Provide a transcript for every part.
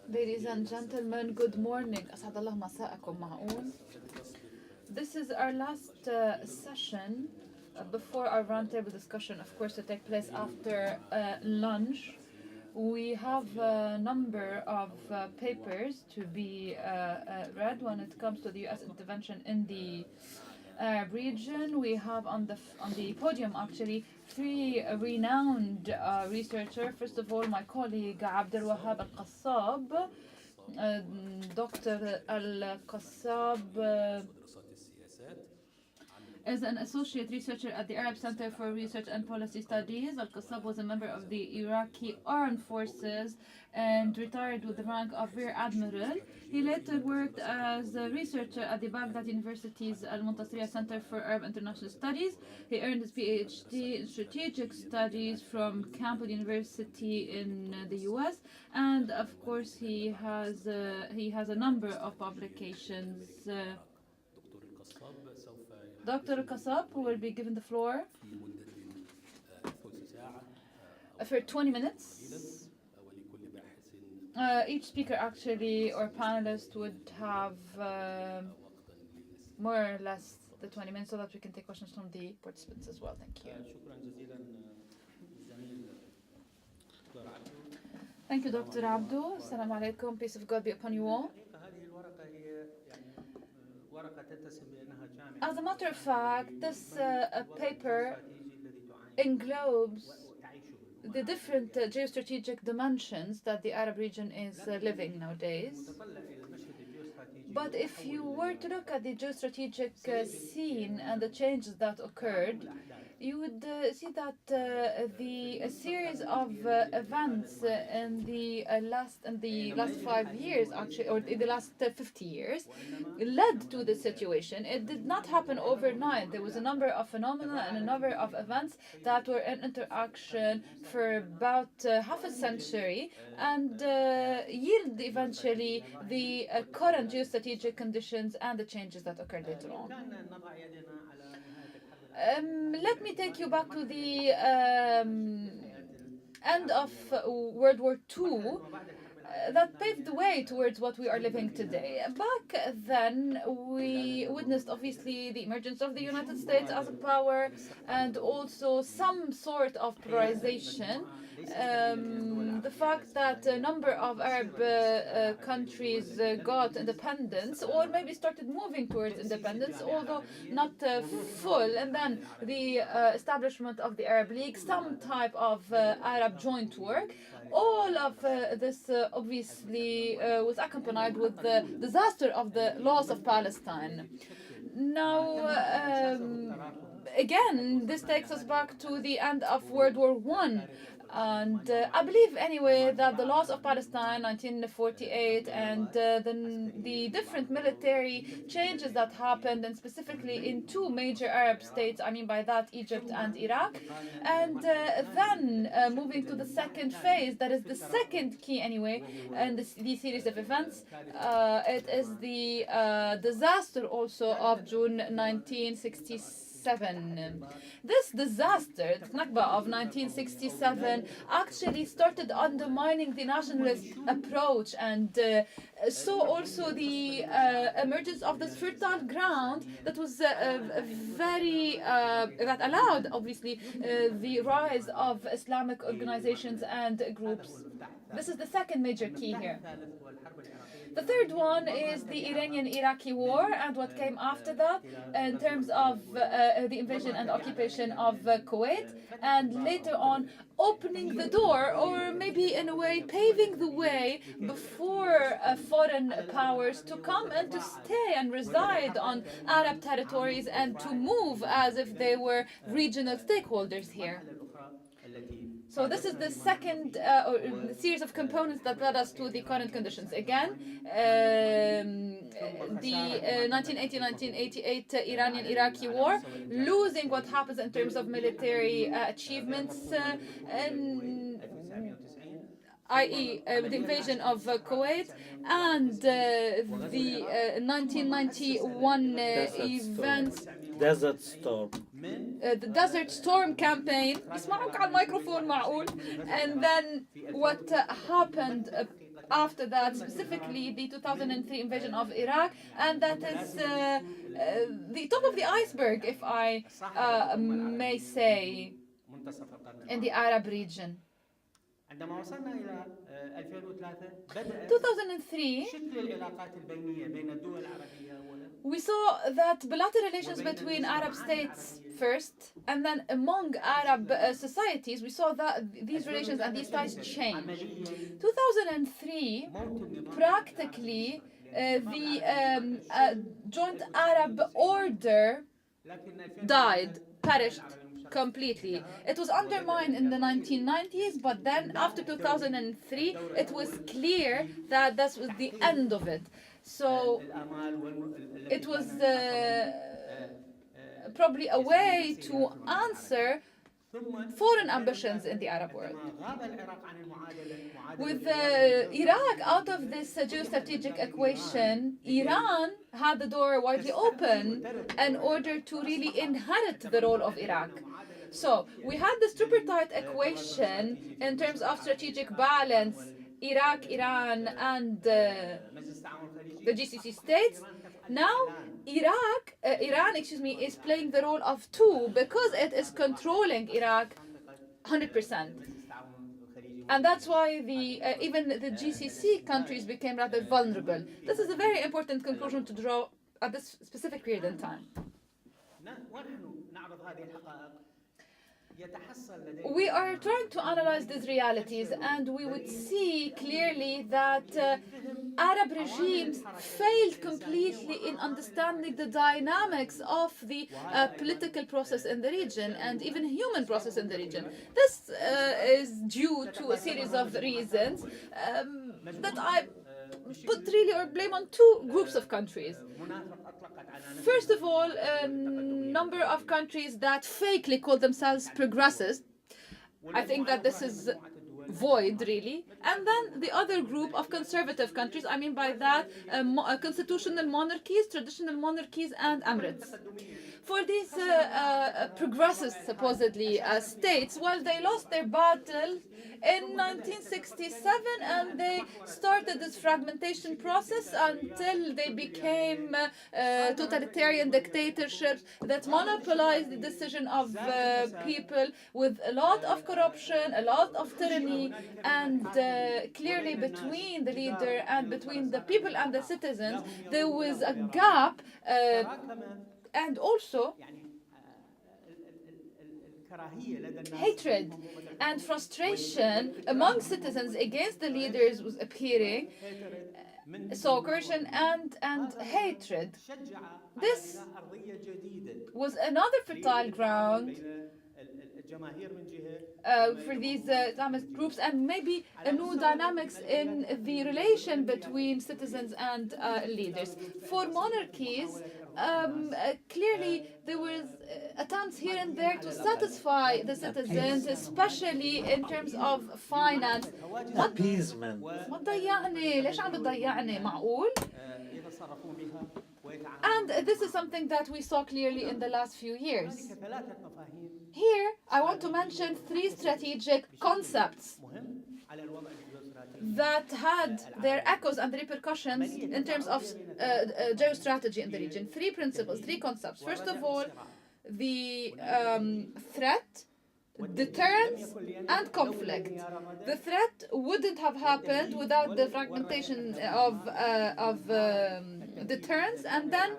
Ladies and gentlemen, good morning. أسعد الله مساءكم. معقول? This is our last session before our roundtable discussion, of course, to take place after lunch. We have a number of papers to be read when it comes to the U.S. intervention in the Arab region. We have on the podium actually three renowned researchers. First of all, my colleague Abdulwahab al-Qassab, Dr. al-Qassab is an associate researcher at the Arab Center for Research and Policy Studies. Al-Qassab was a member of the Iraqi Armed Forces and retired with the rank of Rear Admiral. He later worked as a researcher at the Baghdad University's Al-Muntasiriya Center for Arab International Studies. He earned his PhD in Strategic Studies from Campbell University in the US, and of course he has a number of publications. Dr. Qassab will be given the floor for 20 minutes. Each speaker actually or panelist would have more or less the 20 minutes so that we can take questions from the participants as well. Thank you. Thank you, Dr. Abdou. Assalamu alaikum. Peace of God be upon you all. As a matter of fact, this paper englobes the different geostrategic dimensions that the Arab region is living nowadays. But if you were to look at the geostrategic scene and the changes that occurred, you would see that a series of events in the last 5 years, actually, or in the last 50 years, led to this situation. It did not happen overnight. There was a number of phenomena and a number of events that were in interaction for about half a century and yield eventually the current geostrategic conditions and the changes that occurred later on. Let me take you back to the end of World War II. That paved the way towards what we are living today. Back then, we witnessed obviously the emergence of the United States as a power and also some sort of polarization. The fact that a number of Arab countries got independence or maybe started moving towards independence, although not full, and then the establishment of the Arab League, some type of Arab joint work. All of this obviously was accompanied with the disaster of the loss of Palestine. Now, again, this takes us back to the end of World War I. And I believe anyway that the loss of Palestine 1948 and the different military changes that happened, and specifically in two major Arab states, I mean by that Egypt and Iraq, and then moving to the second phase, that is the second key anyway, and the series of events, it is the disaster also of June 1967. This disaster, the Nakba of 1967, actually started undermining the nationalist approach and saw also the emergence of this fertile ground that was that allowed obviously the rise of Islamic organizations and groups. This is the second major key here. The third one is the Iranian-Iraqi war and what came after that in terms of the invasion and occupation of Kuwait, and later on opening the door, or maybe in a way paving the way before foreign powers to come and to stay and reside on Arab territories and to move as if they were regional stakeholders here. So this is the second series of components that led us to the current conditions. Again, the 1980-1988 Iranian-Iraqi war, losing what happens in terms of military achievements, i.e. The invasion of Kuwait, and the 1991 events, Desert Storm. the Desert Storm campaign. يسمعوك على الميكروفون معقول. And then what happened after that, specifically the 2003 invasion of Iraq, and that is the top of the iceberg, if I may say, in the Arab region. 2003, we saw that bilateral relations between Arab states first, and then among Arab societies, we saw that these relations and these ties change. 2003, practically, the joint Arab order died, perished completely. It was undermined in the 1990s, but then after 2003, it was clear that that was the end of it. So it was probably a way to answer foreign ambitions in the Arab world. With Iraq out of this geostrategic equation, Iran had the door widely open in order to really inherit the role of Iraq. So we had this tripartite equation in terms of strategic balance, Iraq, Iran, and the GCC states. Now Iran is playing the role of two because it is controlling Iraq 100%. And that's why even the GCC countries became rather vulnerable. This is a very important conclusion to draw at this specific period in time. We are trying to analyze these realities, and we would see clearly that Arab regimes failed completely in understanding the dynamics of the political process in the region and even human process in the region. This is due to a series of reasons that I put really or blame on two groups of countries. First of all, a number of countries that fakely call themselves progressive. I think that this is void, really. And then the other group of conservative countries, I mean by that constitutional monarchies, traditional monarchies, and emirates. For these progressive, supposedly, states, well, they lost their battle in 1967, and they started this fragmentation process until they became totalitarian dictatorships that monopolized the decision of people with a lot of corruption, a lot of tyranny, and clearly between the leader and between the people and the citizens, there was a gap, and also hatred and frustration among citizens against the leaders was appearing. So coercion and hatred. This was another fertile ground for these Islamist groups, and maybe a new dynamics in the relation between citizens and leaders. For monarchies, clearly there was attempts here and there to satisfy the citizens, especially in terms of finance. Appeasement. ما تضيعني، ليش عم بتضيعني؟ معقول؟ And this is something that we saw clearly in the last few years. Here, I want to mention three strategic concepts that had their echoes and repercussions in terms of geostrategy in the region. Three principles, three concepts. First of all, the threat, deterrence, and conflict. The threat wouldn't have happened without the fragmentation of deterrence, and then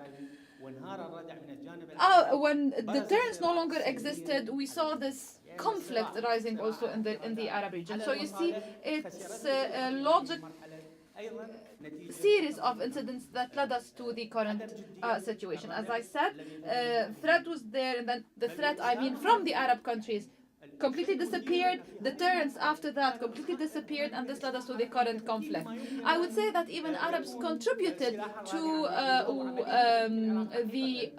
when deterrence no longer existed, we saw this conflict arising also in the Arab region. So you see, it's a logic series of incidents that led us to the current situation. As I said, threat was there, and then the threat, I mean, from the Arab countries completely disappeared. Deterrence after that completely disappeared, and this led us to the current conflict. I would say that even Arabs contributed to the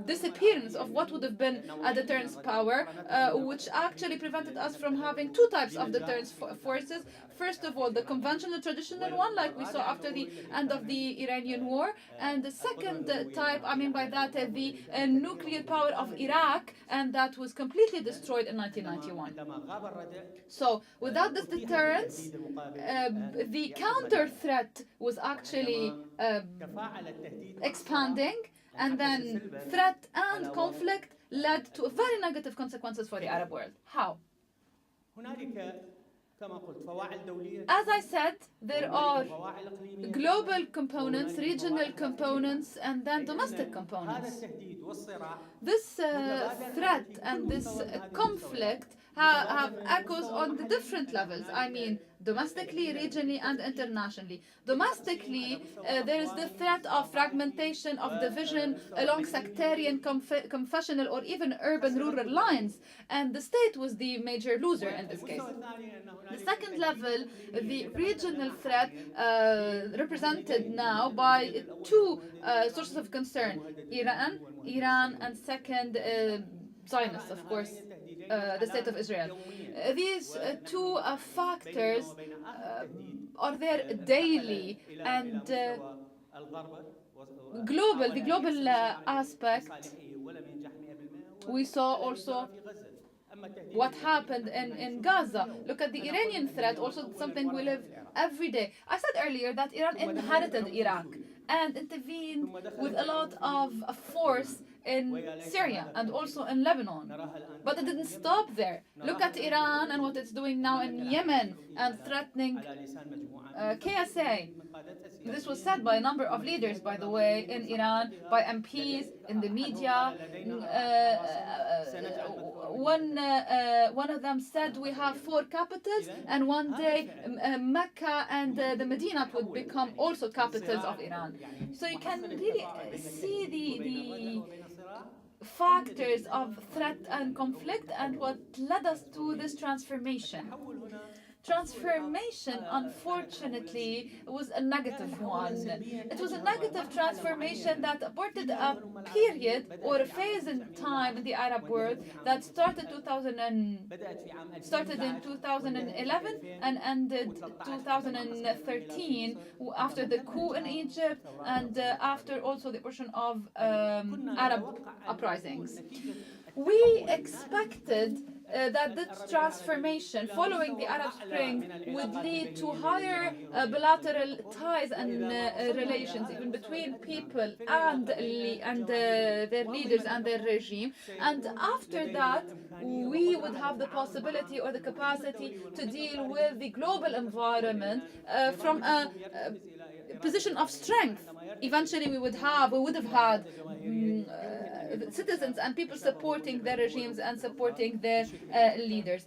disappearance of what would have been a deterrence power, which actually prevented us from having two types of deterrence forces. First of all, the conventional traditional one, like we saw after the end of the Iranian war, and the second type, I mean by that, the nuclear power of Iraq, and that was completely destroyed in 1991. So without this deterrence, the counter threat was actually expanding, and then threat and conflict led to very negative consequences for the Arab world. How? As I said, there are global components, regional components, and then domestic components. This threat and this conflict have echoes on the different levels. I mean, domestically, regionally, and internationally. Domestically, there is the threat of fragmentation, of division along sectarian, confessional, or even urban-rural lines, and the state was the major loser in this case. The second level, the regional threat, represented now by two sources of concern: Iran, and second, Zionists, of course, the state of Israel. These two factors are there daily, and the global aspect. We saw also what happened in Gaza. Look at the Iranian threat, also something we live every day. I said earlier that Iran inherited Iraq and intervened with a lot of force in Syria and also in Lebanon. But it didn't stop there. Look at Iran and what it's doing now in Yemen and threatening KSA. This was said by a number of leaders, by the way, in Iran, by MPs, in the media. One of them said we have 4 capitals, and one day Mecca and the Medina would become also capitals of Iran. So you can really see the factors of threat and conflict and what led us to this transformation. Transformation, unfortunately, was a negative one. It was a negative transformation that aborted a period or a phase in time in the Arab world that started in 2011 and ended 2013 after the coup in Egypt and after also the portion of Arab uprisings. We expected that this transformation following the Arab Spring would lead to higher bilateral ties and relations even between people and their leaders and their regime, and after that we would have the possibility or the capacity to deal with the global environment from a position of strength. Eventually we would have had citizens and people supporting their regimes and supporting their leaders.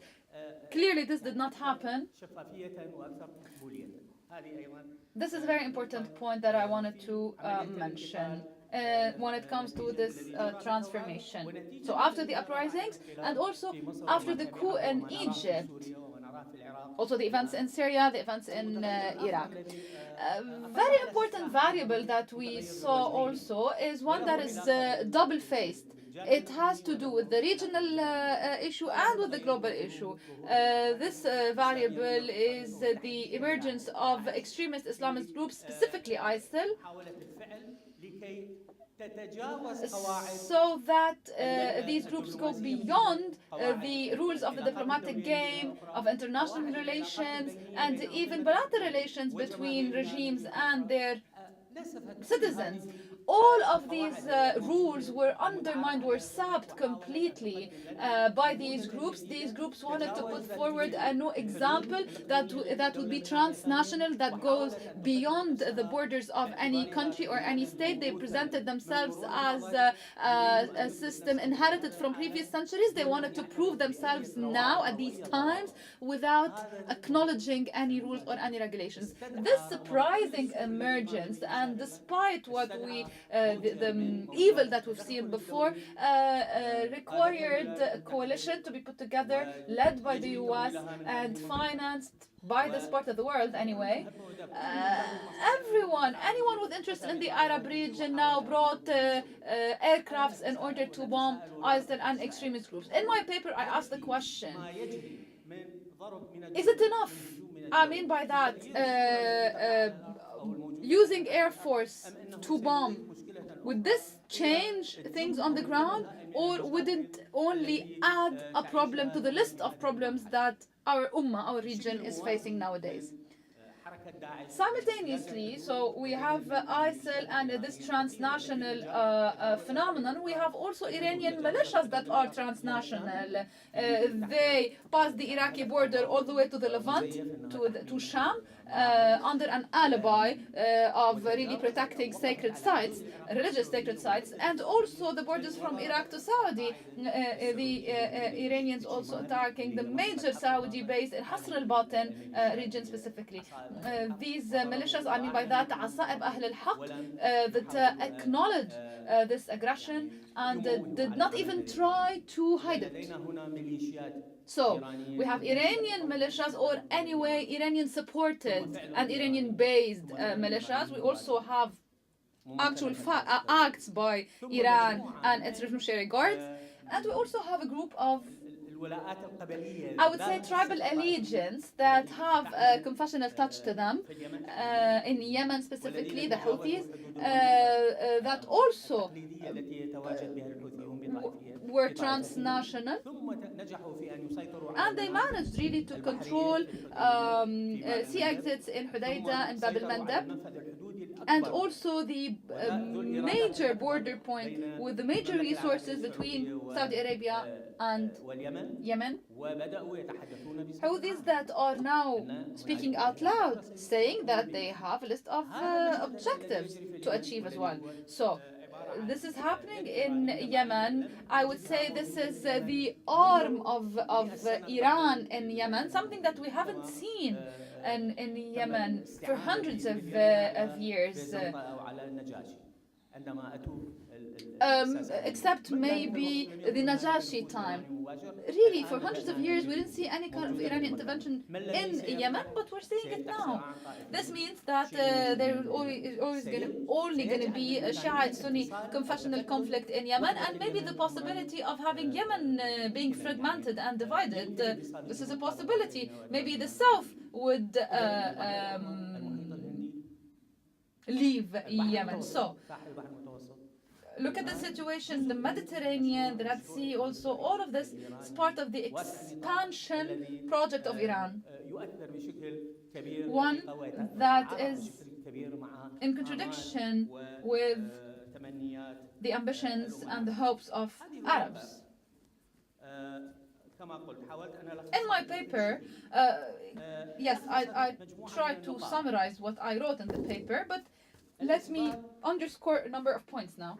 Clearly this did not happen. This is a very important point that I wanted to mention when it comes to this transformation. So after the uprisings and also after the coup in Egypt, also the events in Syria, the events in Iraq. A very important variable that we saw also is one that is double-faced. It has to do with the regional issue and with the global issue. This variable is the emergence of extremist Islamist groups, specifically ISIL, so that these groups go beyond the rules of the diplomatic game, of international relations, and even bilateral relations between regimes and their citizens. All of these rules were undermined, were sapped completely by these groups. These groups wanted to put forward a new example that would be transnational, that goes beyond the borders of any country or any state. They presented themselves as a system inherited from previous centuries. They wanted to prove themselves now at these times without acknowledging any rules or any regulations. This surprising emergence, and despite what we evil that we've seen before, required a coalition to be put together, led by the US and financed by this part of the world anyway. Anyone with interest in the Arab region now brought aircrafts in order to bomb ISIL and extremist groups. In my paper, I asked the question, is it enough? I mean by that, using Air Force to bomb, would this change things on the ground, or would it only add a problem to the list of problems that our ummah, our region, is facing nowadays? Simultaneously, so we have ISIL and this transnational phenomenon. We have also Iranian militias that are transnational. They pass the Iraqi border all the way to the Levant, to Sham, under an alibi of really protecting sacred sites, religious sacred sites, and also the borders from Iraq to Saudi. The Iranians also attacking the major Saudi base in Hasr al-Batin region specifically. These militias, I mean by that, Qassab Ahl al-Haq, that acknowledge this aggression and did not even try to hide it. So we have Iranian militias, or anyway Iranian supported and Iranian based militias. We also have actual acts by Iran and its revolutionary guards, and we also have a group of, I would say, tribal allegiance that have a confessional touch to them, in Yemen specifically, the Houthis, that also were transnational, and they managed really to control sea exits in Hudaydah and Bab al-Mandab, and also the major border point with the major resources between Saudi Arabia and Yemen. Houthis that are now speaking out loud, saying that they have a list of objectives to achieve as well. So this is happening in Yemen. I would say this is the arm of Iran in Yemen, something that we haven't seen in Yemen for hundreds of years. Except maybe the Najashi time. Really, for hundreds of years, we didn't see any kind of Iranian intervention in Yemen, but we're seeing it now. This means that there is always only going to be a Shiite-Sunni confessional conflict in Yemen, and maybe the possibility of having Yemen being fragmented and divided. This is a possibility. Maybe the South would leave Yemen. So look at the situation, the Mediterranean, the Red Sea, also all of this is part of the expansion project of Iran. One that is in contradiction with the ambitions and the hopes of Arabs. In my paper, yes, I tried to summarize what I wrote in the paper, but let me underscore a number of points now.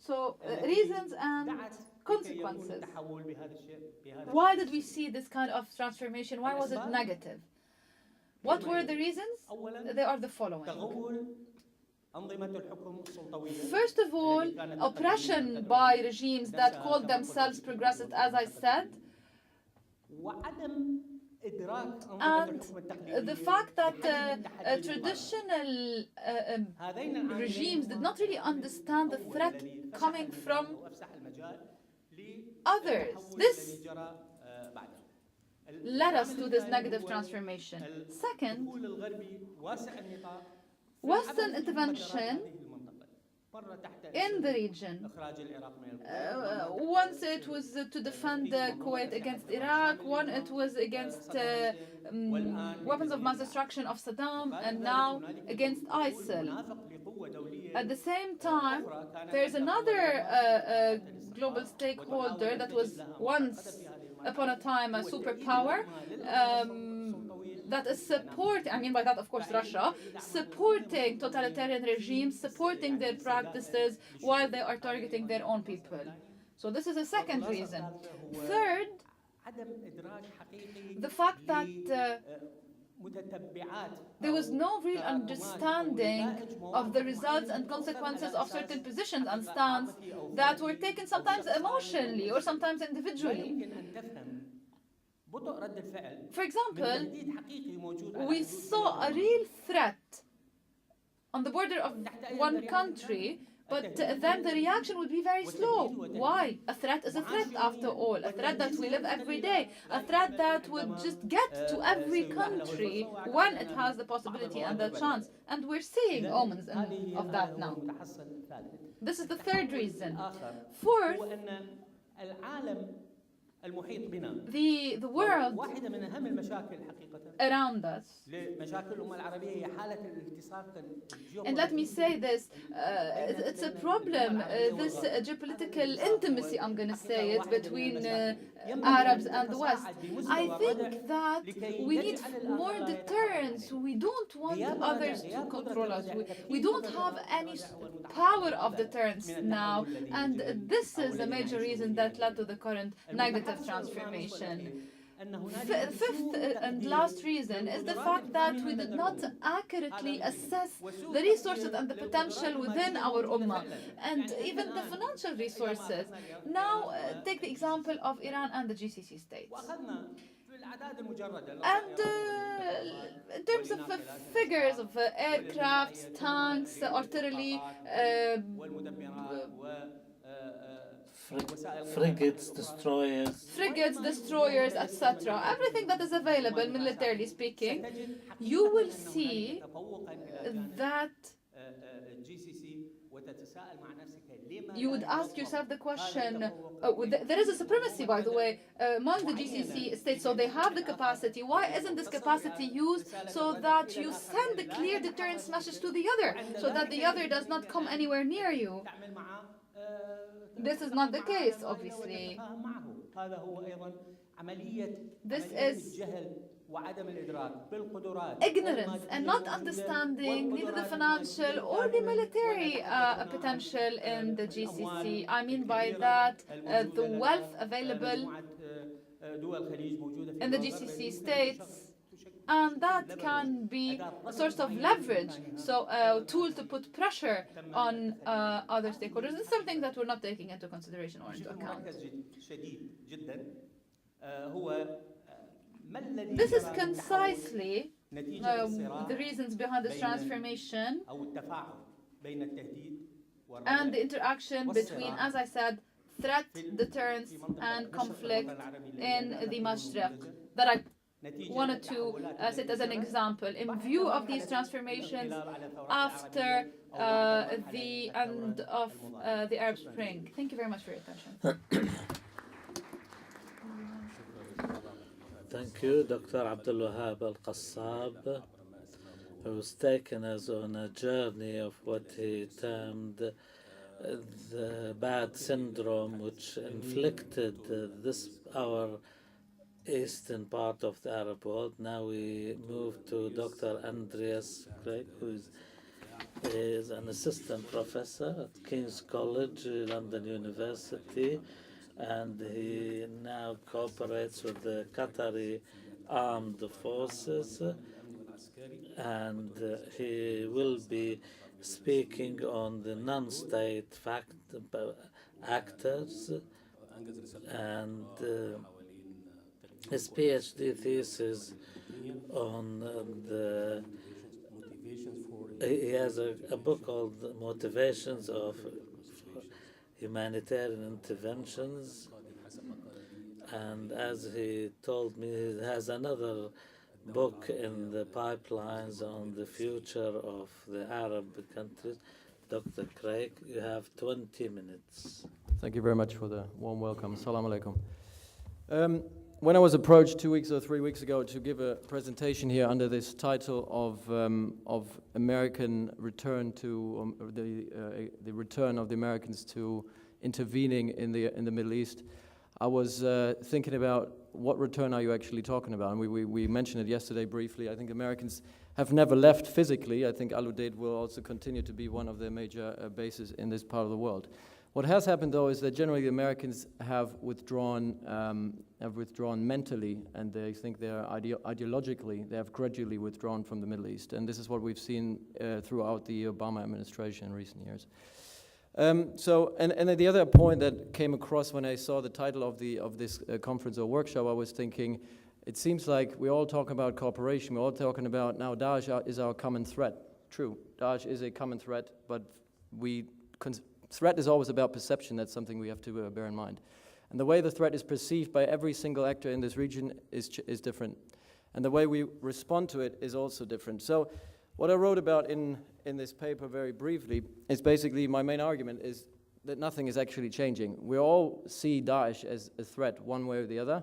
So, reasons and consequences. Why did we see this kind of transformation? Why was it negative? What were the reasons? They are the following. First of all, oppression by regimes that called themselves progressive, as I said, and the fact that traditional regimes did not really understand the threat coming from others. This led us to this negative transformation. Second, Western intervention in the region. Once it was to defend Kuwait against Iraq, one it was against weapons of mass destruction of Saddam, and now against ISIL. At the same time, there's another global stakeholder that was once upon a time a superpower, that is I mean by that of course Russia, supporting totalitarian regimes, supporting their practices while they are targeting their own people. So this is a second reason. Third, the fact that There was no real understanding of the results and consequences of certain positions and stance that were taken sometimes emotionally or sometimes individually. For example, we saw a real threat on the border of one country, but then the reaction would be very slow. Why? A threat is a threat after all, a threat that we live every day, a threat that would just get to every country when it has the possibility and the chance. And we're seeing omens of that now. This is the third reason. Fourth, the world around us. And let me say this, it's a problem, this geopolitical intimacy, I'm going to say it, between Arabs and the West. I think that we need more deterrence. We don't want others to control us. We don't have any power of deterrence now. And this is a major reason that led to the current negative transformation. Fifth and last reason is the fact that we did not accurately assess the resources and the potential within our ummah and even the financial resources. Now, take the example of Iran and the GCC states. And in terms of figures of aircrafts, tanks, artillery, frigates, destroyers, etc. Everything that is available, militarily speaking, you will see that you would ask yourself the question, there is a supremacy, by the way, among the GCC states, so they have the capacity. Why isn't this capacity used so that you send a clear deterrence message to the other, so that the other does not come anywhere near you? This is not the case, obviously. This is ignorance and not understanding neither the financial or the military potential in the GCC. I mean by that, the wealth available in the GCC states, and that can be a source of leverage, so a tool to put pressure on other stakeholders. It's something that we're not taking into consideration or into account. This is concisely the reasons behind this transformation and the interaction between, as I said, threat, deterrence, and conflict in the Mashriq that I wanted to set as an example in view of these transformations after the end of the Arab Spring. Thank you very much for your attention. Thank you, Dr. Abdulwahab al-Qassab, who was taken us on a journey of what he termed the bad syndrome, which inflicted our eastern part of the Arab world. Now we move to Dr. Andreas Krieg, who is an assistant professor at King's College, London University, and he now cooperates with the Qatari armed forces, and he will be speaking on the non-state actors, and his PhD thesis on he has a book called Motivations of Humanitarian Interventions, and as he told me, he has another book in the pipelines on the future of the Arab countries. Dr. Krieg, you have 20 minutes. Thank you very much for the warm welcome. Assalamu alaikum. When I was approached 2 weeks or 3 weeks ago to give a presentation here under this title of American return to the return of the Americans to intervening in the Middle East, I was thinking about what return are you actually talking about? And we mentioned it yesterday briefly. I think Americans have never left physically. I think Al Udeid will also continue to be one of their major bases in this part of the world. What has happened, though, is that generally the Americans have withdrawn mentally, and they think they're ideologically, they have gradually withdrawn from the Middle East. And this is what we've seen throughout the Obama administration in recent years. And the other point that came across when I saw the title of this conference or workshop, I was thinking, it seems like we're all talking about cooperation. We're all talking about now Daesh is our common threat. True, Daesh is a common threat, but threat is always about perception. That's something we have to bear in mind. And the way the threat is perceived by every single actor in this region is different. And the way we respond to it is also different. So what I wrote about in this paper very briefly is basically my main argument is that nothing is actually changing. We all see Daesh as a threat one way or the other,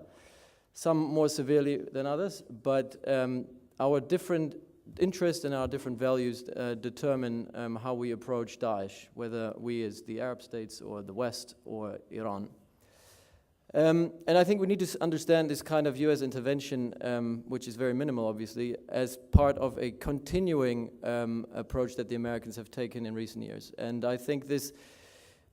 some more severely than others, but our different interests and our different values determine how we approach Daesh, whether we as the Arab states or the West or Iran. And I think we need to understand this kind of US intervention, which is very minimal obviously, as part of a continuing approach that the Americans have taken in recent years. And I think this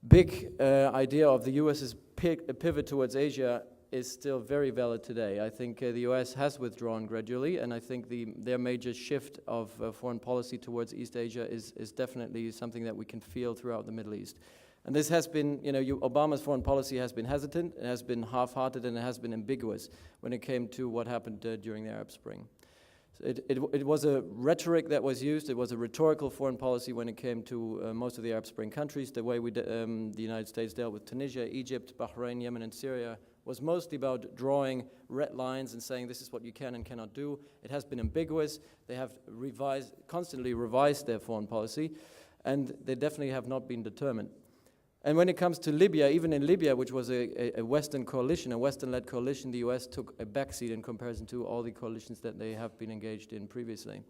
big idea of the US's pivot towards Asia is still very valid today. I think the US has withdrawn gradually, and I think their major shift of foreign policy towards East Asia is definitely something that we can feel throughout the Middle East. And this has been, Obama's foreign policy has been hesitant, it has been half-hearted, and it has been ambiguous when it came to what happened during the Arab Spring. So it was a rhetoric that was used, it was a rhetorical foreign policy when it came to most of the Arab Spring countries. The way the United States dealt with Tunisia, Egypt, Bahrain, Yemen, and Syria was mostly about drawing red lines and saying this is what you can and cannot do. It has been ambiguous. They have constantly revised their foreign policy, and they definitely have not been determined. And when it comes to Libya, even in Libya, which was a Western coalition, a Western-led coalition, the US took a backseat in comparison to all the coalitions that they have been engaged in previously.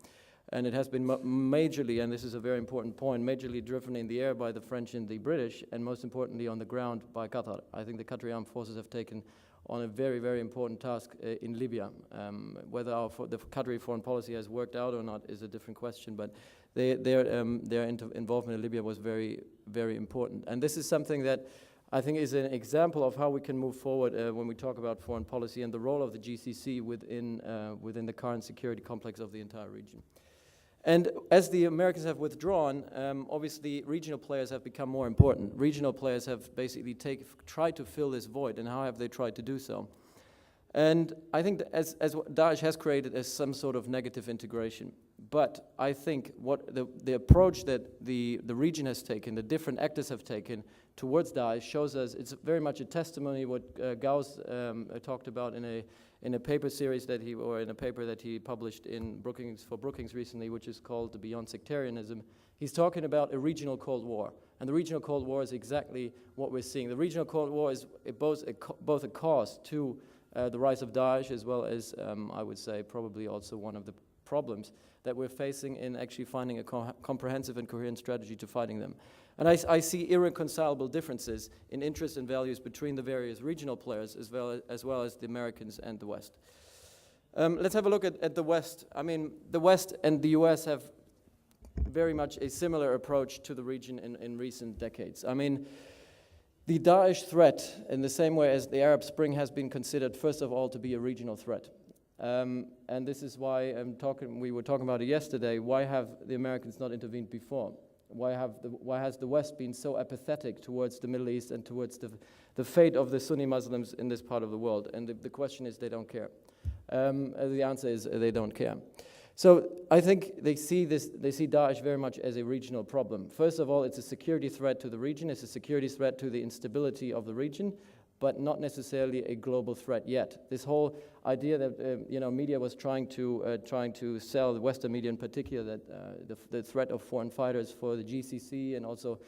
And it has been majorly, and this is a very important point, majorly driven in the air by the French and the British, and most importantly on the ground by Qatar. I think the Qatari armed forces have taken on a very, very important task in Libya. Whether the Qatari foreign policy has worked out or not is a different question, but their involvement in Libya was very, very important. And this is something that I think is an example of how we can move forward when we talk about foreign policy and the role of the GCC within the current security complex of the entire region. And as the Americans have withdrawn, obviously regional players have become more important. Regional players have basically tried to fill this void, and how have they tried to do so? And I think that as Daesh has created as some sort of negative integration. But I think what the approach that the region has taken, the different actors have taken towards Daesh shows us it's very much a testimony what Gauss talked about in a paper series in a paper that he published in Brookings recently, which is called Beyond Sectarianism. He's talking about a regional Cold War, and the regional Cold War is exactly what we're seeing. The regional Cold War is both a cause to the rise of Daesh, as well as I would say probably also one of the problems that we're facing in actually finding a comprehensive and coherent strategy to fighting them. And I see irreconcilable differences in interests and values between the various regional players as well as the Americans and the West. Let's have a look at the West. I mean, the West and the US have very much a similar approach to the region in recent decades. I mean, the Daesh threat, in the same way as the Arab Spring, has been considered, first of all, to be a regional threat. And this is why we were talking about it yesterday. Why have the Americans not intervened before? Why has the West been so apathetic towards the Middle East and towards the fate of the Sunni Muslims in this part of the world? And the question is, they don't care. The answer is they don't care. So I think they see Daesh very much as a regional problem. First of all, it's a security threat to the region. It's a security threat to the instability of the region, but not necessarily a global threat yet. This whole idea that media was trying to sell, the Western media in particular, that the threat of foreign fighters for the GCC and also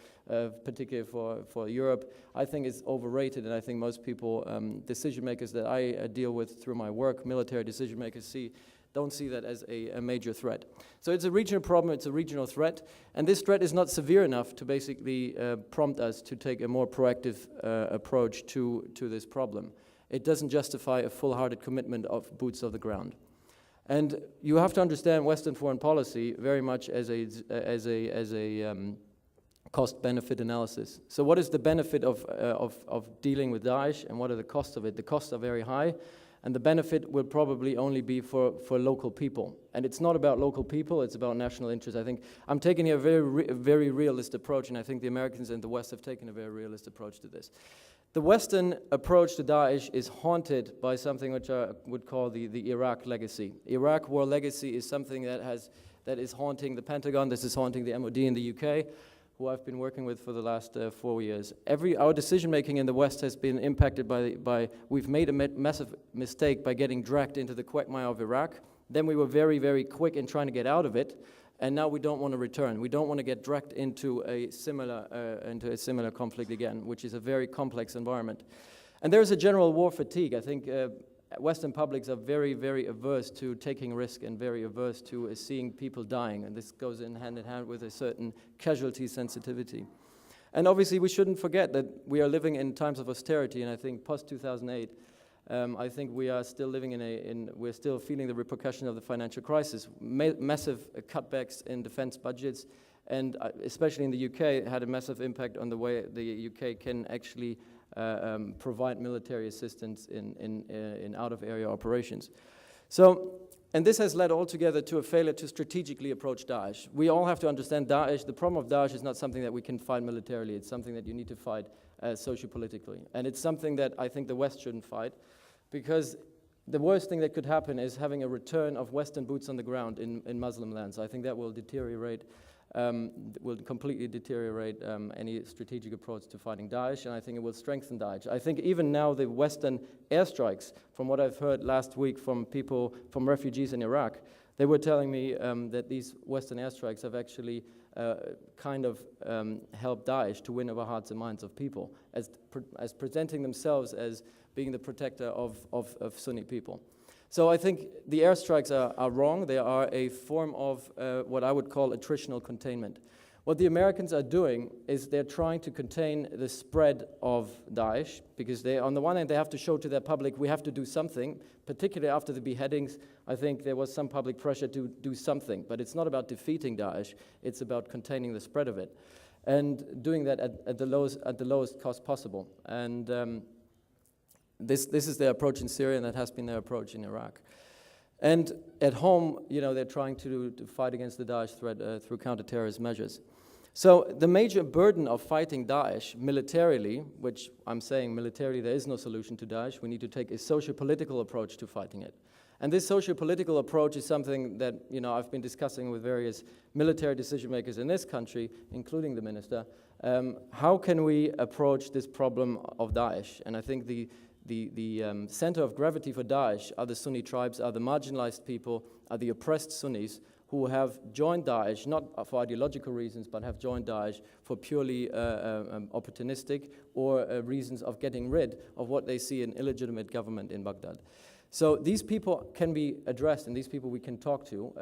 particularly for Europe, I think is overrated. And I think most people, decision makers that I deal with through my work, military decision makers, don't see that as a major threat. So it's a regional problem, it's a regional threat, and this threat is not severe enough to basically prompt us to take a more proactive approach to this problem. It doesn't justify a full-hearted commitment of boots on the ground. And you have to understand Western foreign policy very much as a cost-benefit analysis. So what is the benefit of dealing with Daesh, and what are the costs of it? The costs are very high, and the benefit will probably only be for local people. And it's not about local people, it's about national interest. I think I'm taking here a very realist approach, and I think the Americans and the West have taken a very realist approach to this. The Western approach to Daesh is haunted by something which I would call the Iraq legacy. Iraq war legacy is something that is haunting the Pentagon, this is haunting the MOD in the UK, who I've been working with for the last 4 years. Our decision-making in the West has been impacted by we've made a massive mistake by getting dragged into the quagmire of Iraq. Then we were very, very quick in trying to get out of it, and now we don't want to return. We don't want to get dragged into a similar conflict again, which is a very complex environment. And there's a general war fatigue. I think Western publics are very, very averse to taking risk and very averse to seeing people dying, and this goes in hand with a certain casualty sensitivity. And obviously we shouldn't forget that we are living in times of austerity, and I think post-2008, I think we are still living we're still feeling the repercussions of the financial crisis. Massive cutbacks in defense budgets, and especially in the UK, it had a massive impact on the way the UK can actually provide military assistance in out-of-area operations. So, and this has led altogether to a failure to strategically approach Daesh. We all have to understand Daesh. The problem of Daesh is not something that we can fight militarily. It's something that you need to fight socio-politically. And it's something that I think the West shouldn't fight, because the worst thing that could happen is having a return of Western boots on the ground in Muslim lands. I think that will completely deteriorate any strategic approach to fighting Daesh, and I think it will strengthen Daesh. I think even now the Western airstrikes, from what I've heard last week from people, from refugees in Iraq, they were telling me that these Western airstrikes have actually helped Daesh to win over hearts and minds of people, as presenting themselves as being the protector of Sunni people. So I think the airstrikes are wrong. They are a form of what I would call attritional containment. What the Americans are doing is they're trying to contain the spread of Daesh, because on the one hand, they have to show to their public, we have to do something, particularly after the beheadings. I think there was some public pressure to do something, but it's not about defeating Daesh, it's about containing the spread of it, and doing that at the lowest cost possible. And this is their approach in Syria, and that has been their approach in Iraq. And at home, they're trying to fight against the Daesh threat through counterterrorist measures. So the major burden of fighting Daesh militarily, which I'm saying militarily there is no solution to Daesh, we need to take a socio-political approach to fighting it. And this socio-political approach is something that I've been discussing with various military decision makers in this country, including the minister. How can we approach this problem of Daesh? And I think the center of gravity for Daesh are the Sunni tribes, are the marginalized people, are the oppressed Sunnis who have joined Daesh, not for ideological reasons, but have joined Daesh for purely opportunistic or reasons of getting rid of what they see an illegitimate government in Baghdad. So these people can be addressed, and these people we can talk to.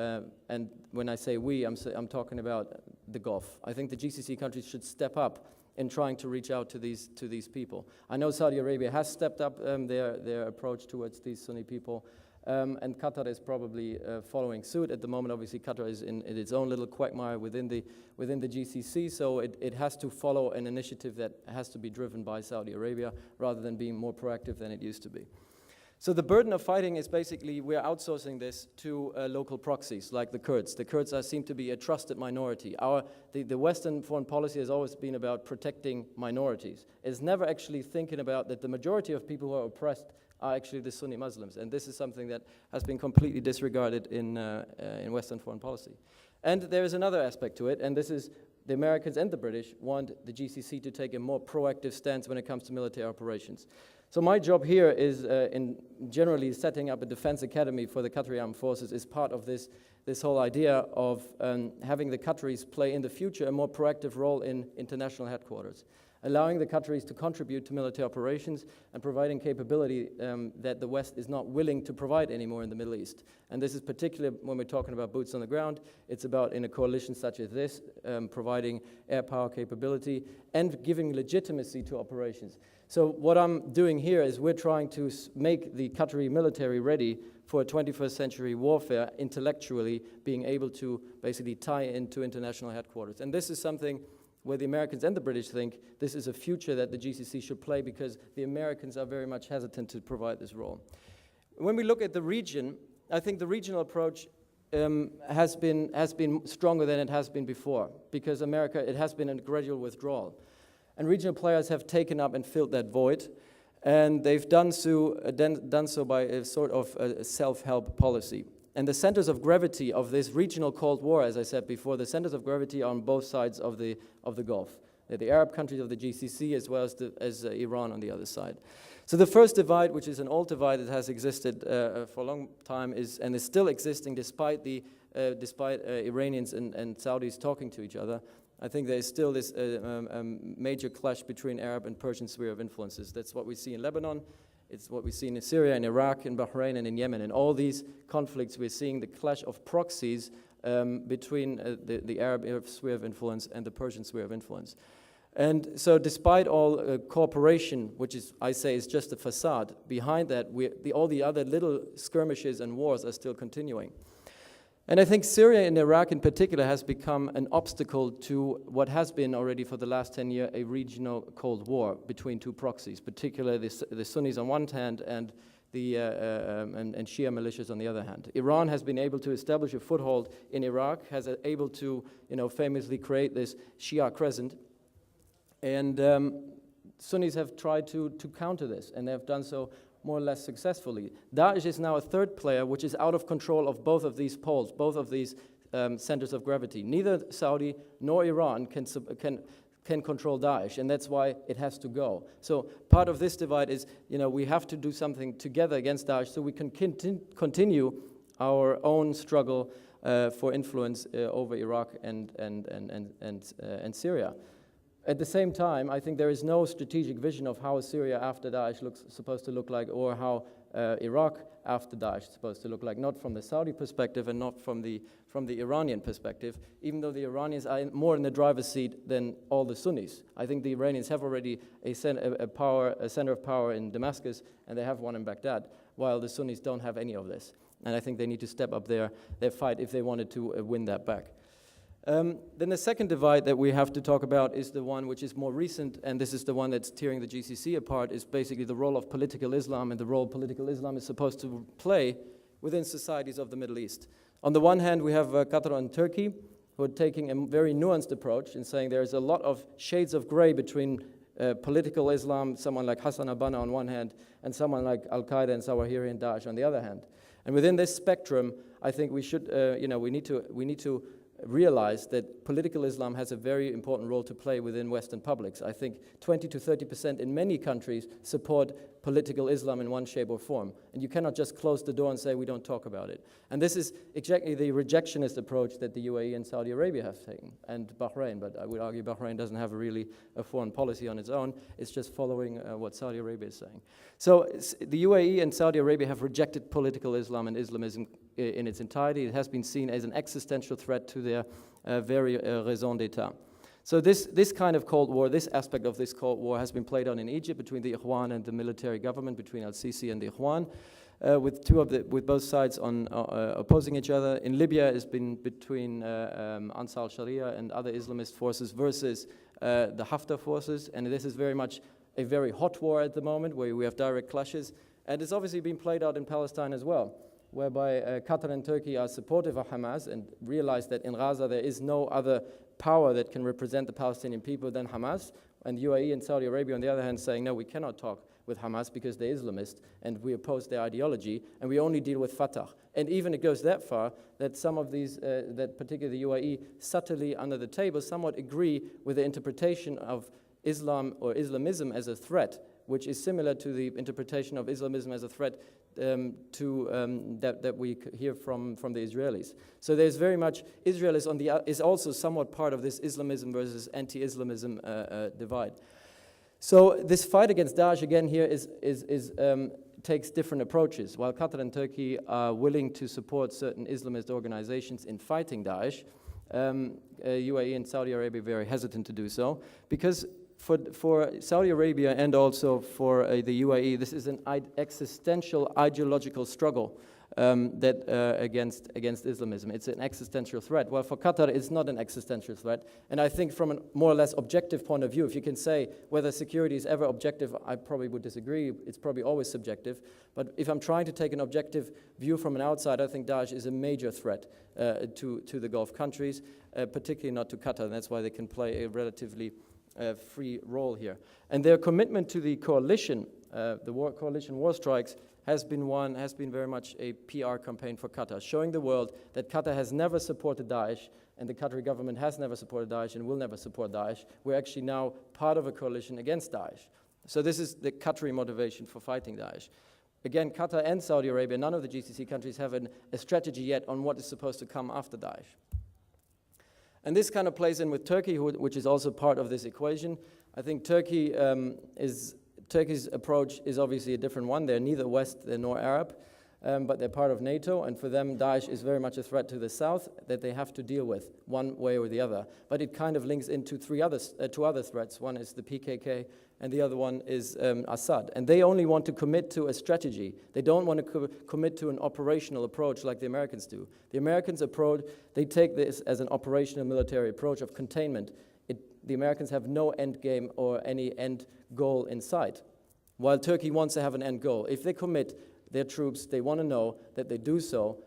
And when I say we, I'm talking about the Gulf. I think the GCC countries should step up in trying to reach out to these people. I know Saudi Arabia has stepped up their approach towards these Sunni people, and Qatar is probably following suit. At the moment, obviously, Qatar is in its own little quagmire within the GCC, so it has to follow an initiative that has to be driven by Saudi Arabia rather than being more proactive than it used to be. So the burden of fighting is basically we're outsourcing this to local proxies like the Kurds. The Kurds seem to be a trusted minority. The Western foreign policy has always been about protecting minorities. It's never actually thinking about that the majority of people who are oppressed are actually the Sunni Muslims. And this is something that has been completely disregarded in Western foreign policy. And there is another aspect to it, and this is the Americans and the British want the GCC to take a more proactive stance when it comes to military operations. So my job here is in generally setting up a defense academy for the Qatari Armed Forces is part of this whole idea of having the Qataris play in the future a more proactive role in international headquarters, allowing the Qataris to contribute to military operations and providing capability that the West is not willing to provide anymore in the Middle East. And this is particularly when we're talking about boots on the ground. It's about, in a coalition such as this, providing air power capability and giving legitimacy to operations. So what I'm doing here is we're trying to make the Qatari military ready for 21st century warfare, intellectually being able to basically tie into international headquarters. And this is something where the Americans and the British think this is a future that the GCC should play because the Americans are very much hesitant to provide this role. When we look at the region, I think the regional approach has been stronger than it has been before, because it has been a gradual withdrawal. And regional players have taken up and filled that void, and they've done so by a sort of a self-help policy. And the centers of gravity of this regional Cold War, as I said before, the centers of gravity are on both sides of the Gulf. They're the Arab countries of the GCC as well as Iran on the other side. So the first divide, which is an old divide that has existed for a long time, is still existing despite Iranians and Saudis talking to each other. I think there is still this major clash between Arab and Persian sphere of influences. That's what we see in Lebanon. It's what we see in Syria, in Iraq, in Bahrain, and in Yemen. In all these conflicts, we're seeing the clash of proxies between the Arab sphere of influence and the Persian sphere of influence. And so despite all cooperation, which I say is just a facade, behind that, all the other little skirmishes and wars are still continuing. And I think Syria and Iraq in particular has become an obstacle to what has been already for the last 10 years a regional Cold War between two proxies, particularly the Sunnis on one hand and the and Shia militias on the other hand. Iran has been able to establish a foothold in Iraq, has able to famously create this Shia crescent, and Sunnis have tried to counter this, and they have done so more or less successfully. Daesh is now a third player which is out of control of both of these poles, both of these centers of gravity. Neither Saudi nor Iran can control Daesh, and that's why it has to go. So part of this divide is, we have to do something together against Daesh so we can continue our own struggle for influence over Iraq and Syria. At the same time, I think there is no strategic vision of how Syria after Daesh supposed to look like, or how Iraq after Daesh is supposed to look like, not from the Saudi perspective and not from the Iranian perspective, even though the Iranians are more in the driver's seat than all the Sunnis. I think the Iranians have already a center of power in Damascus, and they have one in Baghdad, while the Sunnis don't have any of this. And I think they need to step up their fight if they wanted to win that back. Then the second divide that we have to talk about is the one which is more recent, and this is the one that's tearing the GCC apart, is basically the role of political Islam and the role political Islam is supposed to play within societies of the Middle East. On the one hand, we have Qatar and Turkey, who are taking a very nuanced approach in saying there's a lot of shades of gray between political Islam, someone like Hassan al-Banna on one hand, and someone like Al-Qaeda and Zawahiri and Daesh on the other hand. And within this spectrum, I think we should, we need to realize that political Islam has a very important role to play within Western publics. I think 20 to 30% in many countries support political Islam in one shape or form. And you cannot just close the door and say we don't talk about it. And this is exactly the rejectionist approach that the UAE and Saudi Arabia have taken, and Bahrain, but I would argue Bahrain doesn't have a foreign policy on its own. It's just following what Saudi Arabia is saying. So the UAE and Saudi Arabia have rejected political Islam and Islamism in its entirety. It has been seen as an existential threat to their very raison d'etat. So this kind of Cold War, this aspect of this Cold War has been played on in Egypt between the Ikhwan and the military government, between al-Sisi and the Ikhwan, with both sides opposing each other. In Libya, it's been between Ansar al-Sharia and other Islamist forces versus the Haftar forces, and this is very much a very hot war at the moment, where we have direct clashes, and it's obviously been played out in Palestine as well, whereby Qatar and Turkey are supportive of Hamas and realize that in Gaza there is no other power that can represent the Palestinian people than Hamas, and UAE and Saudi Arabia on the other hand saying, no, we cannot talk with Hamas because they're Islamist and we oppose their ideology and we only deal with Fatah. And even it goes that far that some of these, that particularly the UAE, subtly under the table somewhat agree with the interpretation of Islam or Islamism as a threat, which is similar to the interpretation of Islamism as a threat that we hear from the Israelis. So there's very much, Israel is also somewhat part of this Islamism versus anti-Islamism divide. So this fight against Daesh again here takes different approaches. While Qatar and Turkey are willing to support certain Islamist organizations in fighting Daesh, UAE and Saudi Arabia are very hesitant to do so, because for Saudi Arabia and also for the UAE, this is an existential ideological struggle against Islamism. It's an existential threat. Well, for Qatar, it's not an existential threat. And I think from a more or less objective point of view, if you can say whether security is ever objective, I probably would disagree. It's probably always subjective. But if I'm trying to take an objective view from an outside, I think Daesh is a major threat to the Gulf countries, particularly not to Qatar. And that's why they can play a relatively free role here. And their commitment to the coalition, coalition war strikes, has been very much a PR campaign for Qatar, showing the world that Qatar has never supported Daesh, and the Qatari government has never supported Daesh and will never support Daesh. We're actually now part of a coalition against Daesh. So this is the Qatari motivation for fighting Daesh. Again, Qatar and Saudi Arabia, none of the GCC countries have a strategy yet on what is supposed to come after Daesh. And this kind of plays in with Turkey, which is also part of this equation. I think Turkey's approach is obviously a different one. They're neither West nor Arab, but they're part of NATO, and for them, Daesh is very much a threat to the south that they have to deal with one way or the other. But it kind of links into two other threats. One is the PKK, and the other one is Assad. And they only want to commit to a strategy. They don't want to commit to an operational approach like the Americans do. The Americans approach, they take this as an operational military approach of containment. The Americans have no end game or any end goal in sight, while Turkey wants to have an end goal. If they commit their troops, they want to know that they do so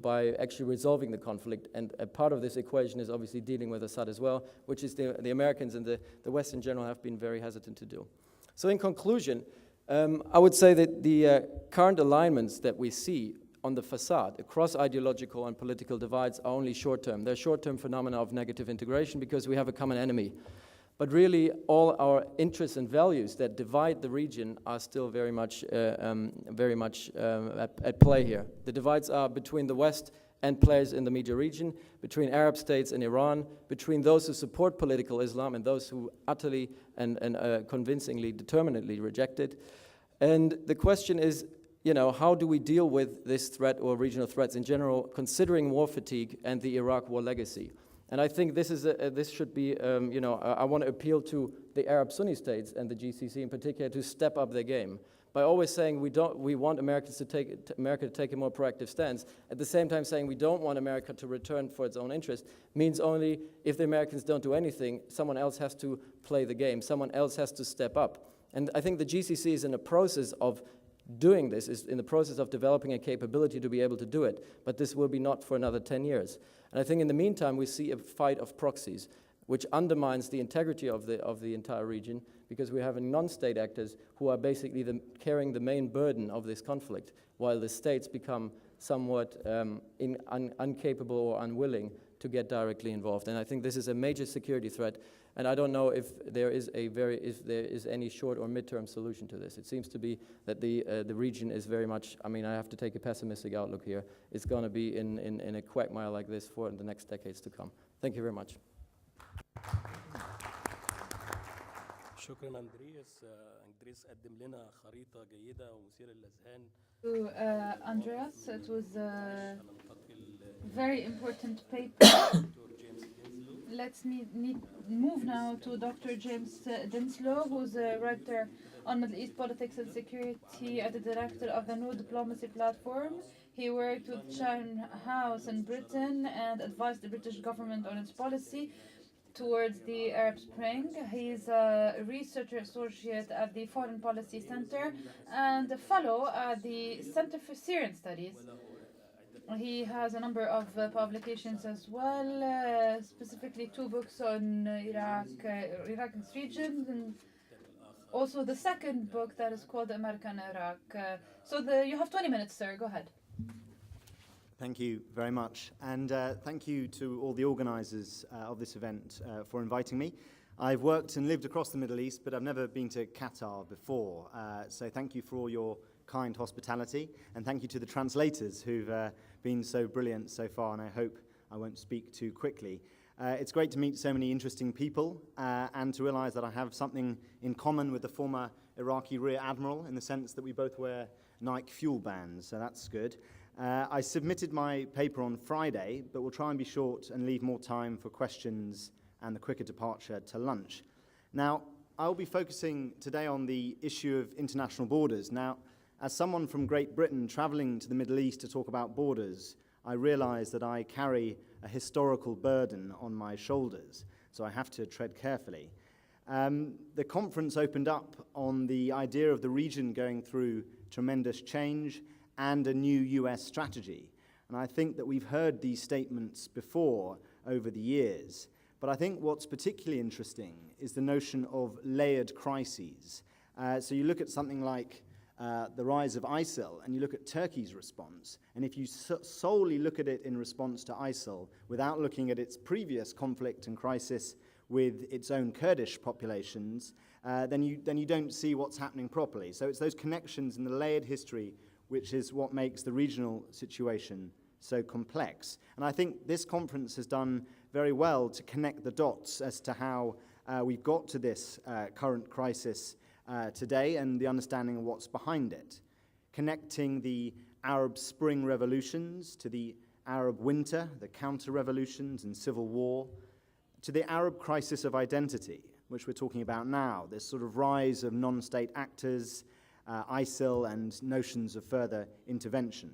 by actually resolving the conflict. And a part of this equation is obviously dealing with Assad as well, which is the Americans and the West in general have been very hesitant to do. So in conclusion, I would say that the current alignments that we see on the facade across ideological and political divides are only short-term. They're short-term phenomena of negative integration because we have a common enemy. But really, all our interests and values that divide the region are still very much at play here. The divides are between the West and players in the media region, between Arab states and Iran, between those who support political Islam and those who utterly and convincingly, determinedly reject it. And the question is, how do we deal with this threat or regional threats in general, considering war fatigue and the Iraq war legacy? And I think this should be, I want to appeal to the Arab Sunni states and the GCC in particular to step up their game by always saying we want America to take a more proactive stance. At the same time, saying we don't want America to return for its own interest means only if the Americans don't do anything, someone else has to play the game. Someone else has to step up. And I think the GCC is in a process of doing this, is in the process of developing a capability to be able to do it, but this will be not for another 10 years. And I think in the meantime, we see a fight of proxies, which undermines the integrity of the entire region, because we have non-state actors who are basically carrying the main burden of this conflict, while the states become somewhat incapable or unwilling to get directly involved. And I think this is a major security threat. And I don't know if there is any short or midterm solution to this. It seems to be that the region is very much, I have to take a pessimistic outlook here. It's going to be in a quagmire like this for the next decades to come. Thank you very much. شكرا أندرياس. أندرياس قدم لنا خريطة جيدة ومثيرة للأذهان. Andreas, it was a very important paper. Let's move now to Dr. James Denselow, who's a writer on Middle East politics and security and the director of the New Diplomacy Platform. He worked with Chatham House in Britain and advised the British government on its policy towards the Arab Spring. He's a researcher associate at the Foreign Policy Center and a fellow at the Center for Syrian Studies. He has a number of publications as well, specifically 2 books on Iraq and its region, and also the second book that is called American Iraq. You have 20 minutes, sir. Go ahead. Thank you very much, and thank you to all the organisers of this event for inviting me. I've worked and lived across the Middle East, but I've never been to Qatar before, so thank you for all your kind hospitality, and thank you to the translators who've been so brilliant so far, and I hope I won't speak too quickly. It's great to meet so many interesting people and to realise that I have something in common with the former Iraqi Rear Admiral in the sense that we both wear Nike fuel bands, so that's good. I submitted my paper on Friday, but we'll try and be short and leave more time for questions and the quicker departure to lunch. Now, I'll be focusing today on the issue of international borders. Now, as someone from Great Britain traveling to the Middle East to talk about borders, I realize that I carry a historical burden on my shoulders, so I have to tread carefully. The conference opened up on the idea of the region going through tremendous change and a new US strategy. And I think that we've heard these statements before over the years. But I think what's particularly interesting is the notion of layered crises. So you look at something like the rise of ISIL, and you look at Turkey's response, and if you solely look at it in response to ISIL, without looking at its previous conflict and crisis with its own Kurdish populations, then you don't see what's happening properly. So it's those connections in the layered history which is what makes the regional situation so complex. And I think this conference has done very well to connect the dots as to how we've got to this current crisis today and the understanding of what's behind it. Connecting the Arab Spring revolutions to the Arab Winter, the counter-revolutions and civil war, to the Arab crisis of identity, which we're talking about now, this sort of rise of non-state actors, ISIL, and notions of further intervention.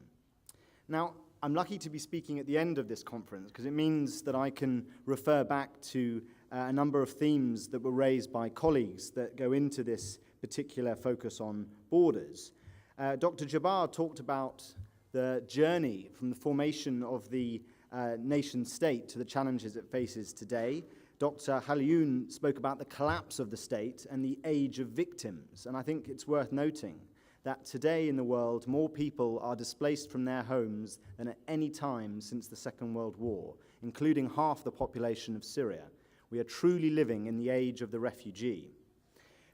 Now, I'm lucky to be speaking at the end of this conference because it means that I can refer back to a number of themes that were raised by colleagues that go into this particular focus on borders. Dr. Jabbar talked about the journey from the formation of the nation state to the challenges it faces today. Dr. Halioun spoke about the collapse of the state and the age of victims. And I think it's worth noting that today in the world, more people are displaced from their homes than at any time since the Second World War, including half the population of Syria. We are truly living in the age of the refugee.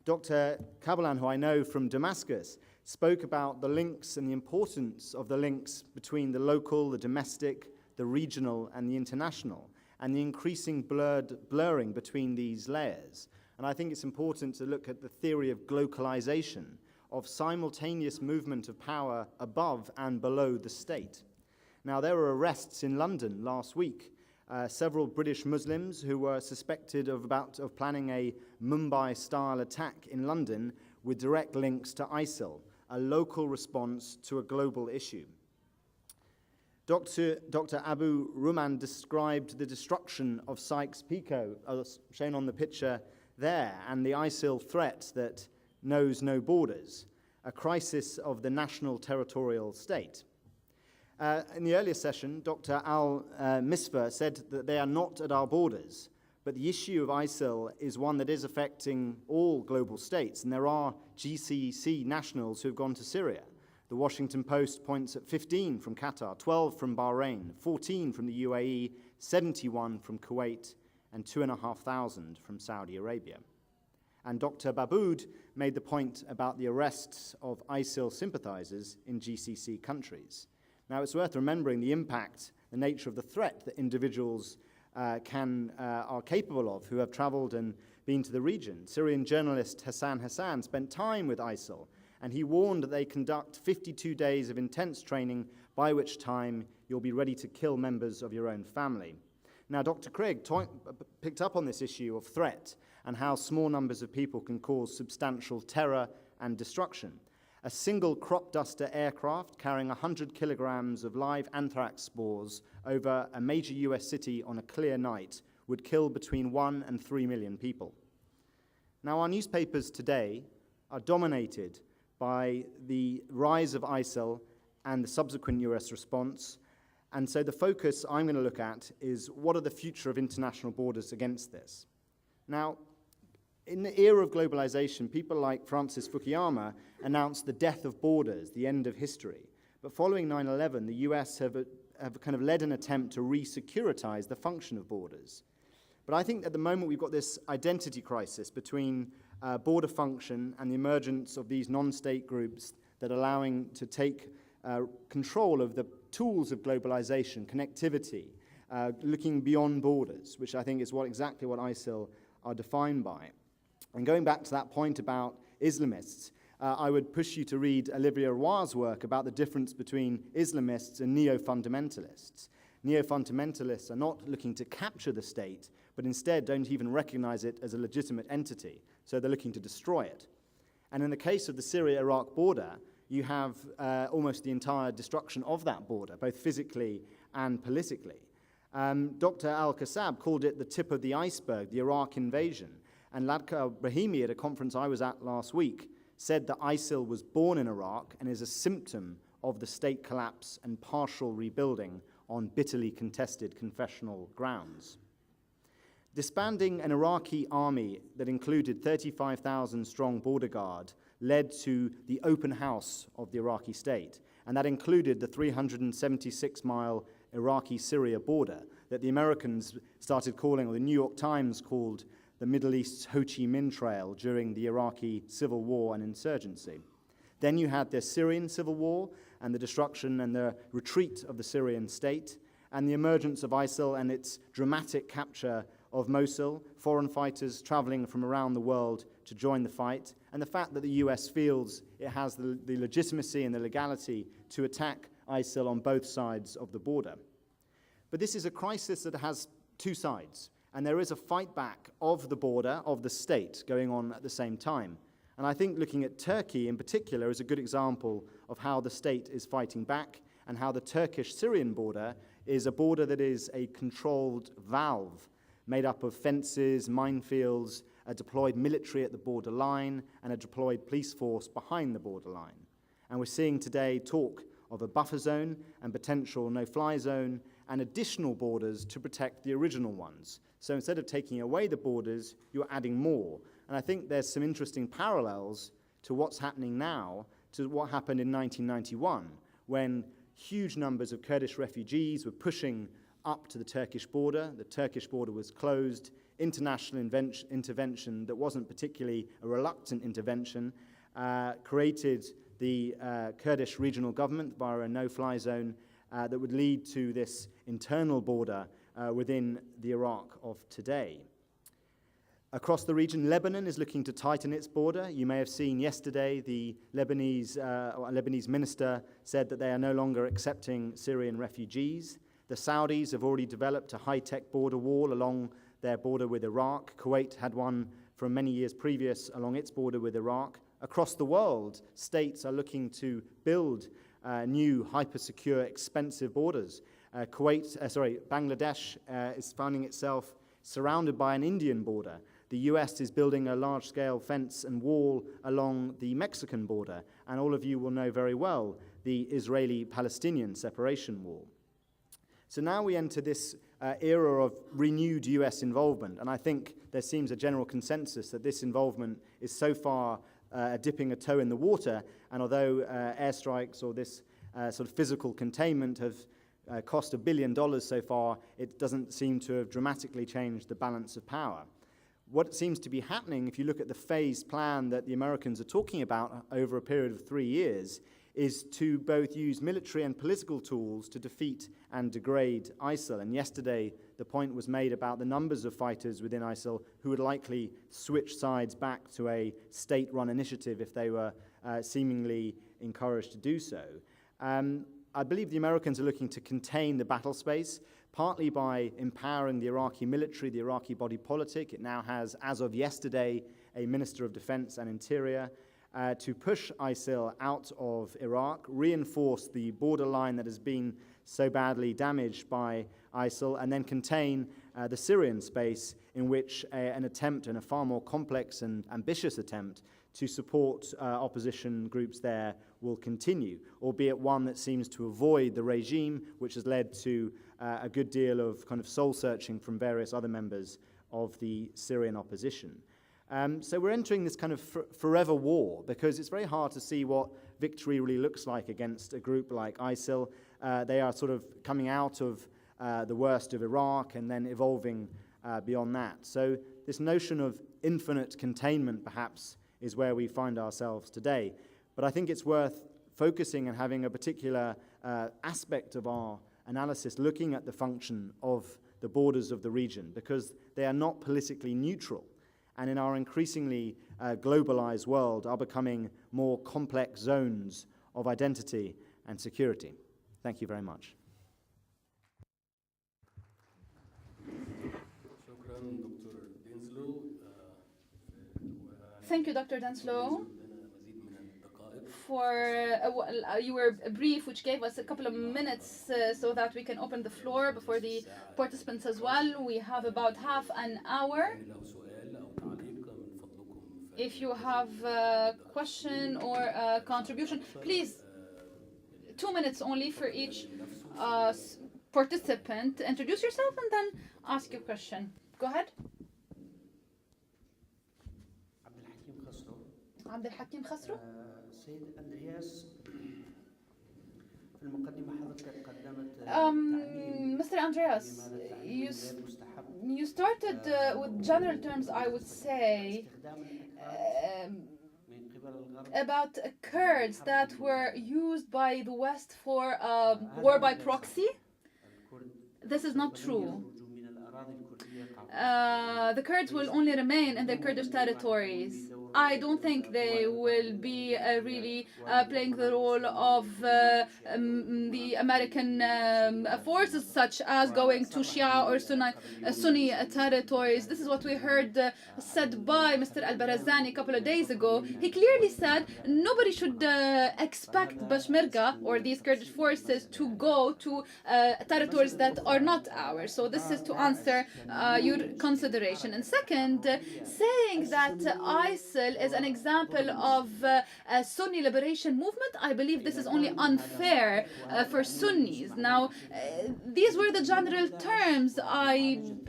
Dr. Kabalan, who I know from Damascus, spoke about the links and the importance of the links between the local, the domestic, the regional, and the international, and the increasing blurring between these layers. And I think it's important to look at the theory of globalization, of simultaneous movement of power above and below the state. Now, there were arrests in London last week. Several British Muslims who were suspected of planning a Mumbai-style attack in London with direct links to ISIL, a local response to a global issue. Dr. Abu Ruman described the destruction of Sykes-Picot, as shown on the picture there, and the ISIL threat that knows no borders, a crisis of the national territorial state. In the earlier session, Dr. Al-Misfa said that they are not at our borders, but the issue of ISIL is one that is affecting all global states, and there are GCC nationals who have gone to Syria. The Washington Post points at 15 from Qatar, 12 from Bahrain, 14 from the UAE, 71 from Kuwait, and 2,500 from Saudi Arabia. And Dr. Babood made the point about the arrests of ISIL sympathizers in GCC countries. Now, it's worth remembering the impact, the nature of the threat that individuals are capable of who have traveled and been to the region. Syrian journalist Hassan spent time with ISIL, and he warned that they conduct 52 days of intense training, by which time you'll be ready to kill members of your own family. Now, Dr. Krieg picked up on this issue of threat and how small numbers of people can cause substantial terror and destruction. A single crop duster aircraft carrying 100 kilograms of live anthrax spores over a major US city on a clear night would kill between 1 and 3 million people. Now, our newspapers today are dominated by the rise of ISIL and the subsequent US response. And so the focus I'm going to look at is what are the future of international borders against this? Now, in the era of globalization, people like Francis Fukuyama announced the death of borders, the end of history. But following 9/11, the US have kind of led an attempt to re-securitize the function of borders. But I think at the moment we've got this identity crisis between border function and the emergence of these non-state groups that are allowing to take control of the tools of globalization, connectivity, looking beyond borders, which I think is exactly what ISIL are defined by. And going back to that point about Islamists, I would push you to read Olivier Roy's work about the difference between Islamists and neo-fundamentalists. Neo-fundamentalists are not looking to capture the state, but instead don't even recognize it as a legitimate entity. So they're looking to destroy it. And in the case of the Syria-Iraq border, you have almost the entire destruction of that border, both physically and politically. Dr. Al-Qassab called it the tip of the iceberg, the Iraq invasion. And Ladka Brahimi, at a conference I was at last week, said that ISIL was born in Iraq and is a symptom of the state collapse and partial rebuilding on bitterly contested confessional grounds. Disbanding an Iraqi army that included 35,000 strong border guard led to the open house of the Iraqi state, and that included the 376-mile Iraqi-Syria border that the Americans started calling, or the New York Times called, the Middle East's Ho Chi Minh Trail during the Iraqi civil war and insurgency. Then you had the Syrian civil war and the destruction and the retreat of the Syrian state, and the emergence of ISIL and its dramatic capture of Mosul, foreign fighters traveling from around the world to join the fight, and the fact that the US feels it has the legitimacy and the legality to attack ISIL on both sides of the border. But this is a crisis that has two sides, and there is a fight back of the border, of the state, going on at the same time. And I think looking at Turkey in particular is a good example of how the state is fighting back, and how the Turkish-Syrian border is a border that is a controlled valve made up of fences, minefields, a deployed military at the border line, and a deployed police force behind the border line. And we're seeing today talk of a buffer zone and potential no-fly zone and additional borders to protect the original ones. So instead of taking away the borders, you're adding more. And I think there's some interesting parallels to what's happening now to what happened in 1991, when huge numbers of Kurdish refugees were pushing up to the Turkish border. The Turkish border was closed. International intervention that wasn't particularly a reluctant intervention created the Kurdish regional government via a no-fly zone that would lead to this internal border within the Iraq of today. Across the region, Lebanon is looking to tighten its border. You may have seen yesterday the Lebanese minister said that they are no longer accepting Syrian refugees. The Saudis have already developed a high-tech border wall along their border with Iraq. Kuwait had one from many years previous along its border with Iraq. Across the world, states are looking to build new, hyper-secure, expensive borders. Bangladesh is finding itself surrounded by an Indian border. The US is building a large-scale fence and wall along the Mexican border, and all of you will know very well the Israeli-Palestinian separation wall. So now we enter this era of renewed US involvement, and I think there seems a general consensus that this involvement is so far dipping a toe in the water, and although airstrikes or this sort of physical containment have cost $1 billion so far, it doesn't seem to have dramatically changed the balance of power. What seems to be happening, if you look at the phased plan that the Americans are talking about over a period of 3 years, is to both use military and political tools to defeat and degrade ISIL. And yesterday, the point was made about the numbers of fighters within ISIL who would likely switch sides back to a state-run initiative if they were seemingly encouraged to do so. I believe the Americans are looking to contain the battle space, partly by empowering the Iraqi military, the Iraqi body politic. It now has, as of yesterday, a Minister of Defense and Interior, to push ISIL out of Iraq, reinforce the borderline that has been so badly damaged by ISIL, and then contain the Syrian space, in which an attempt, and a far more complex and ambitious attempt, to support opposition groups there will continue, albeit one that seems to avoid the regime, which has led to a good deal of kind of soul-searching from various other members of the Syrian opposition. So we're entering this kind of forever war, because it's very hard to see what victory really looks like against a group like ISIL. They are sort of coming out of the worst of Iraq and then evolving beyond that. So this notion of infinite containment, perhaps, is where we find ourselves today. But I think it's worth focusing and having a particular aspect of our analysis looking at the function of the borders of the region, because they are not politically neutral, and in our increasingly globalized world are becoming more complex zones of identity and security. Thank you very much. شكرا Thank you, Dr. Denselow, for you were brief, which gave us a couple of minutes so that we can open the floor before the participants as well. We have about half an hour. If you have a question or a contribution, please, 2 minutes only for each participant. Introduce yourself and then ask your question. Go ahead. Abdulhakim Khasro. سيد أندرياس في المقدمة حضرتك قدمت Mr. Andreas, you started with general terms, I would say, about Kurds that were used by the West for war by proxy. This is not true. The Kurds will only remain in their Kurdish territories. I don't think they will be really playing the role of the American forces, such as going to Shia or Sunni territories. This is what we heard said by Mr. Al-Barazani a couple of days ago. He clearly said nobody should expect Peshmerga or these Kurdish forces to go to territories that are not ours. So this is to answer your consideration. And second, saying that ISIL is an example of a Sunni liberation movement, I believe this is only unfair for Sunnis. Now, these were the general terms.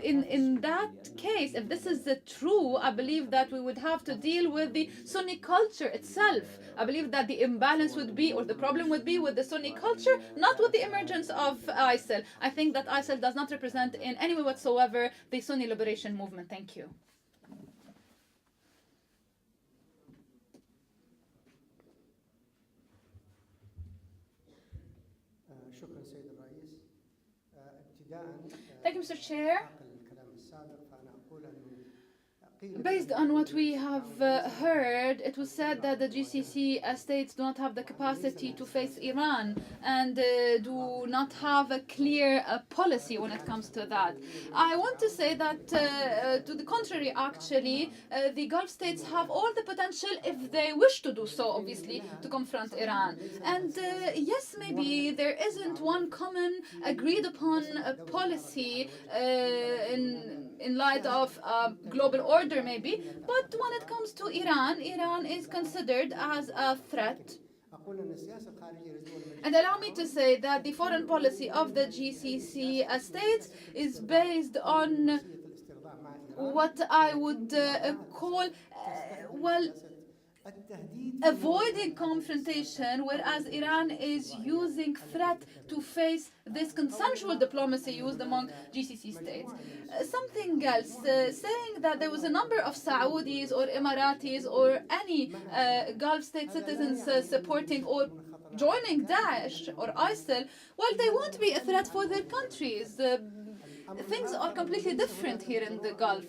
In that case, if this is true, I believe that we would have to deal with the Sunni culture itself. I believe that the imbalance would be, or the problem would be, with the Sunni culture, not with the emergence of ISIL. I think that ISIL does not represent in any way whatsoever the Sunni liberation movement. Thank you. Thank you, Mr. Chair. Based on what we have heard, it was said that the GCC states do not have the capacity to face Iran and do not have a clear policy when it comes to that. I want to say that, to the contrary, actually, the Gulf states have all the potential, if they wish to do so, obviously, to confront Iran. And yes, maybe there isn't one common agreed upon policy in light of global order, maybe, but when it comes to Iran, Iran is considered as a threat. And allow me to say that the foreign policy of the GCC states is based on what I would call, avoiding confrontation, whereas Iran is using threat to face this consensual diplomacy used among GCC states. Something else, saying that there was a number of Saudis or Emiratis or any Gulf state citizens supporting or joining Daesh or ISIL, well, they won't be a threat for their countries. Things are completely different here in the Gulf.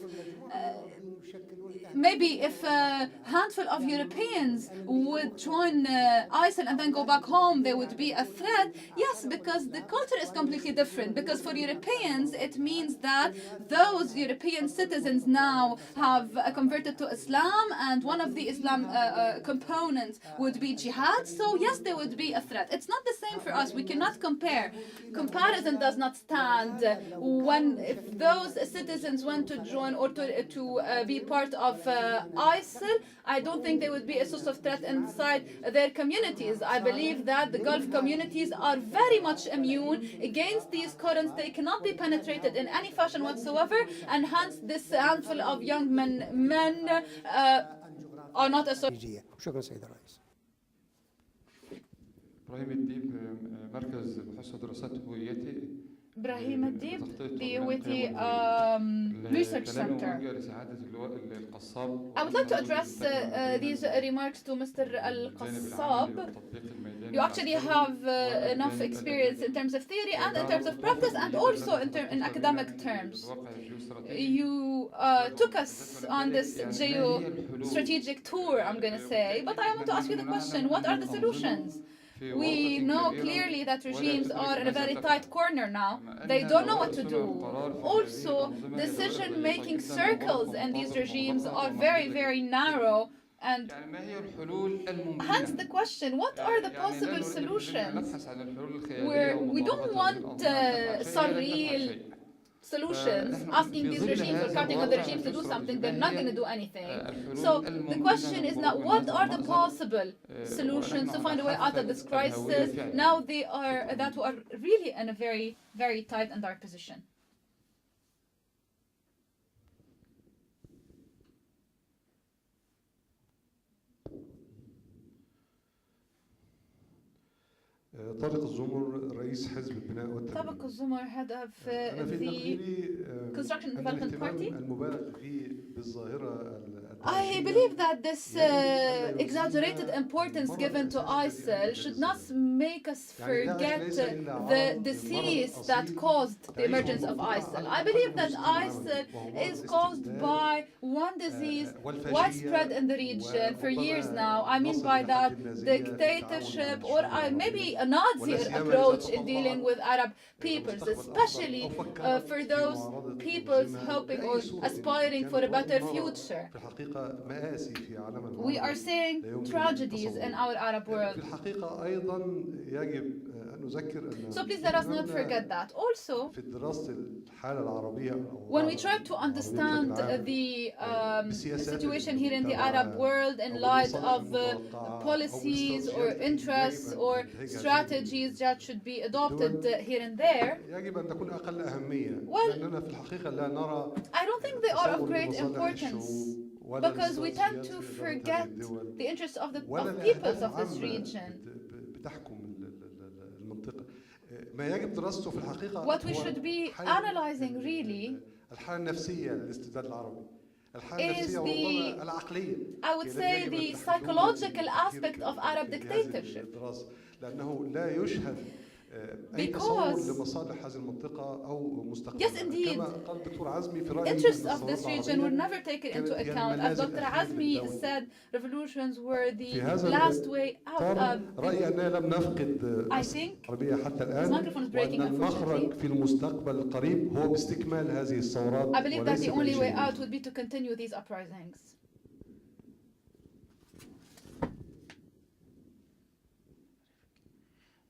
Maybe if a handful of Europeans would join ISIL and then go back home, they would be a threat. Yes, because the culture is completely different. Because for Europeans, it means that those European citizens now have converted to Islam, and one of the Islam components would be jihad. So yes, they would be a threat. It's not the same for us. We cannot compare. Comparison does not stand. If those citizens want to join or to be part of ISIL, I don't think they would be a source of threat inside their communities. I believe that the Gulf communities are very much immune against these currents. They cannot be penetrated in any fashion whatsoever, and hence this handful of young men are not associated. شكرا سيد الرئيس. إبراهيم الديب مركز بحوث ودراسات هويتي Ibrahim Adib, the Witty Research Center. I would like to address these remarks to Mr. Al-Qassab. You actually have enough experience in terms of theory and in terms of practice, and also in academic terms. You took us on this geostrategic tour, I'm going to say, but I want to ask you the question, what are the solutions? We know clearly that regimes are in a very tight corner now. They don't know what to do. Also, decision-making circles in these regimes are very, very narrow. And hence the question, what are the possible solutions? Where we don't want some real solutions, asking these regimes or counting on the regimes to do something. They're not going to do anything. So the question is now, what are the possible solutions to find a way out of this crisis now that we are really in a very, very tight and dark position? طارق الزمر رئيس حزب البناء والتنمية. طارق الزمر head of the Construction and Development Party. المبالغ فيه بالظاهرة I believe that this exaggerated importance given to ISIL should not make us forget the disease that caused the emergence of ISIL. I believe that ISIL is caused by one disease widespread in the region for years now. I mean by that dictatorship or maybe a Nazi approach in dealing with Arab peoples, especially for those peoples hoping or aspiring for a better future. We are seeing tragedies in our Arab world. So please let us not forget that. Also, when we try to understand the situation here in the Arab world in light of policies or interests or strategies that should be adopted here and there, well, I don't think they are of great importance, because we tend to forget the interests of the peoples of this region. What we should be analyzing really is I would say, the psychological aspect of Arab dictatorship. Because, yes, indeed, interests of this region were never taken into account. As Dr. Azmi said, revolutions were the last way out of. I think his microphone is breaking, unfortunately. I believe that the only way out would be to continue these uprisings.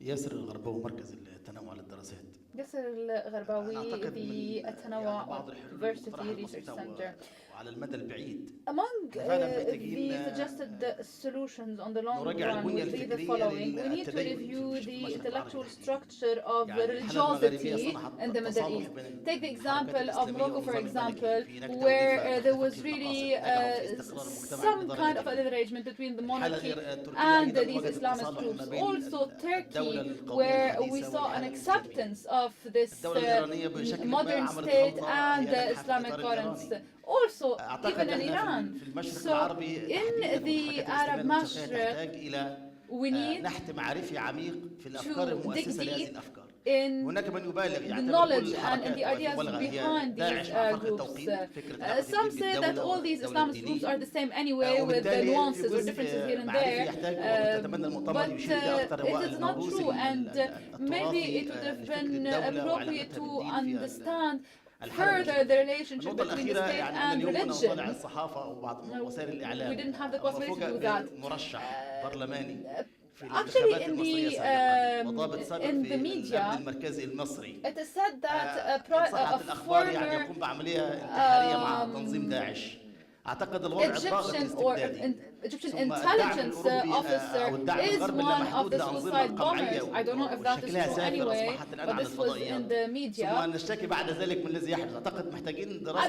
ياسر الغرباوي مركز التنوع للدراسات. ياسر الغرباوي التنوع Diversity Research Center. وعلى المدى البعيد. Among the suggested solutions on the long run would be the following. We need to review the intellectual structure of religiosity in the Middle East. Take the example of Morocco, for example, where there was really some kind of arrangement between the monarchy and these Islamist groups. Also Turkey, where we saw an acceptance of this modern state and Islamic currents. Also, even in Iran. So, in the Arab Mashraq, we need to dig deep in the knowledge and in the ideas behind these groups. Some say that all these Islamist groups are the same anyway, with the nuances or differences here and there, but it is not true, and maybe it would have been appropriate to understand further the relationship between the state and religion. We didn't have the possibility to do that. Actually, in the media, it is said that a former Egyptian intelligence officer is one of the suicide bombers. I don't know if that is true anyway, but this was in the media. I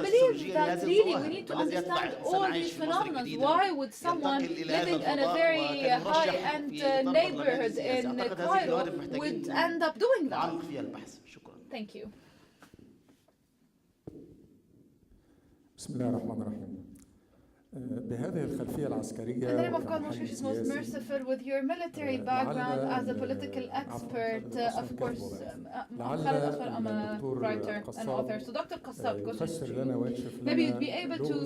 believe that really we need to understand all these phenomena. Why would someone living in a very high-end neighborhood in Cairo would end up doing that? Thank you. بسم الله الرحمن الرحيم. بهذه الخلفية العسكرية In the name of God, most وكمحلل gracious, most سياسي merciful, with your military background as a political expert, of course, Khalid Aswar, I'm a writer and author. So Dr. Qassab, questions to you. Maybe you'd be able to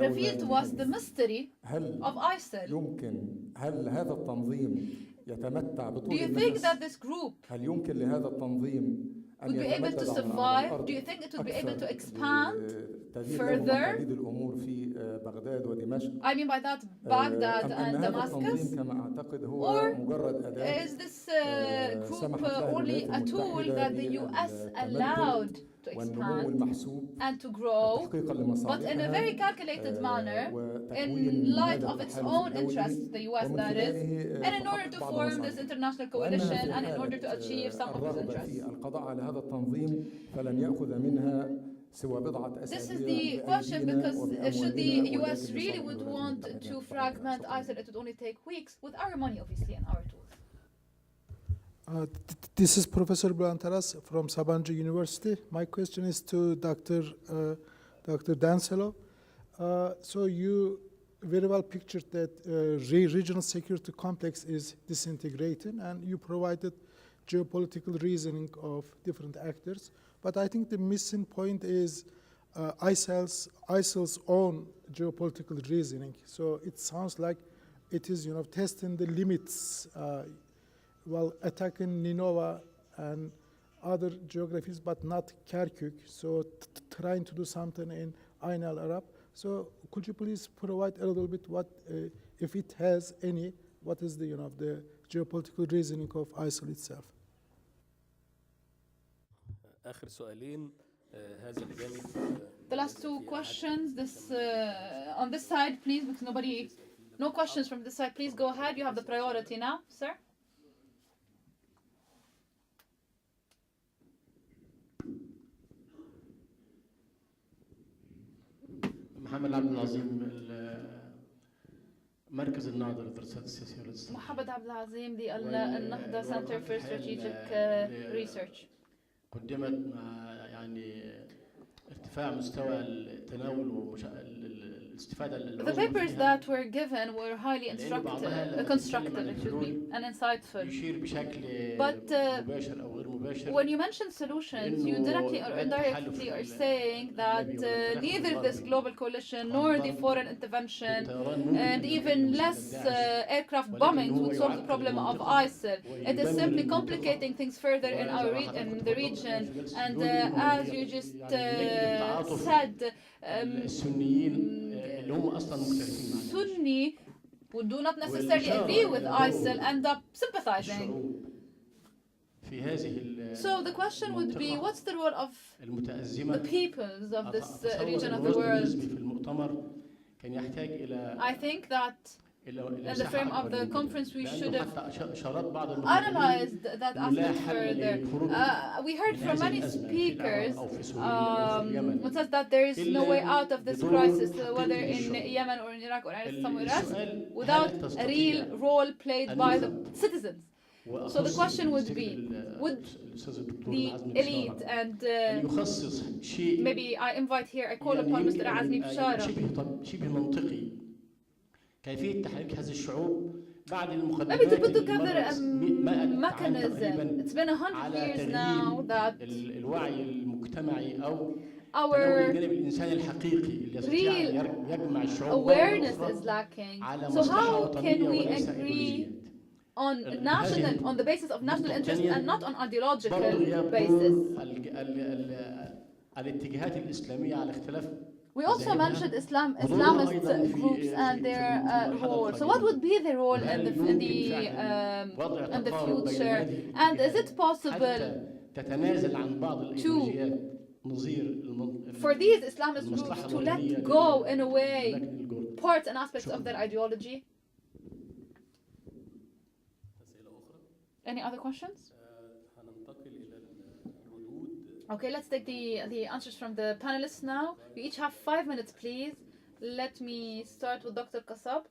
reveal to us the mystery of ISIL. هل هذا التنظيم يتمتع Do you think that this group هل يمكن لهذا التنظيم would be able to survive? Do you think it would be able to expand further? I mean by that Baghdad and Damascus? Or is this group only a tool that the US allowed to expand and to grow, but in a very calculated manner, in light of its own interests, the US that is, and in order to form this international coalition and in order to achieve some of its interests? This is the question, because should the US really would want to fragment ISIL, it would only take weeks, with our money obviously and our tools. This is Professor Andreas from Sabancı University. My question is to Dr. Denselow. So you very well pictured that regional security complex is disintegrating, and you provided geopolitical reasoning of different actors. But I think the missing point is ISIL's own geopolitical reasoning. So it sounds like it is, testing the limits while attacking Nineveh and other geographies, but not Kirkuk. So trying to do something in Ain al-Arab. So could you please provide a little bit what, if it has any, what is the, the geopolitical reasoning of ISIL itself? آخر سؤالين هذا الجانب. The last two questions, this on this side, please, because no questions from this side. Please go ahead. You have the priority now, sir. محمد عبد العظيم مركز النهضة للدراسات السياسية والاقتصادية. محمد عبد العظيم, the النهضة Center for Strategic Research. قدمت يعني ارتفاع مستوى التناول The papers that were given were highly constructive, and insightful. But when you mention solutions, you directly or indirectly are saying that neither this global coalition nor the foreign intervention and even less aircraft bombings would solve the problem of ISIL. It is simply complicating things further in in the region. And as you just said, Sunni who do not necessarily agree with ISIL end up sympathizing. So the question would be, what's the role of the peoples of this region of the world? I think that in the frame of the conference we should have analyzed that aspect further. We heard from many speakers who says that there is no way out of this crisis, whether in Yemen or in Iraq or somewhere else, without a real role played by the citizens. So the question would be, would the elite and maybe I invite here, I call upon Mr. Azmi Bishara, كيفية تحريك هذه الشعوب بعد المخدرات maybe to put together a mechanism. It's been 100 years now that الوعي المجتمعي أو our الجانب الإنساني الحقيقي اللي يستطيع يجمع الشعوب awareness is lacking. So how can we agree on the basis of national interest and not on ideological basis? الاتجاهات الإسلامية على اختلاف. We also mentioned Islamist groups and their role. So what would be their role in the future? And is it possible for these Islamist groups to let go, in a way, parts and aspects of their ideology? Any other questions? Okay, let's take the answers from the panelists now. You each have 5 minutes, please. Let me start with Dr. Qassab.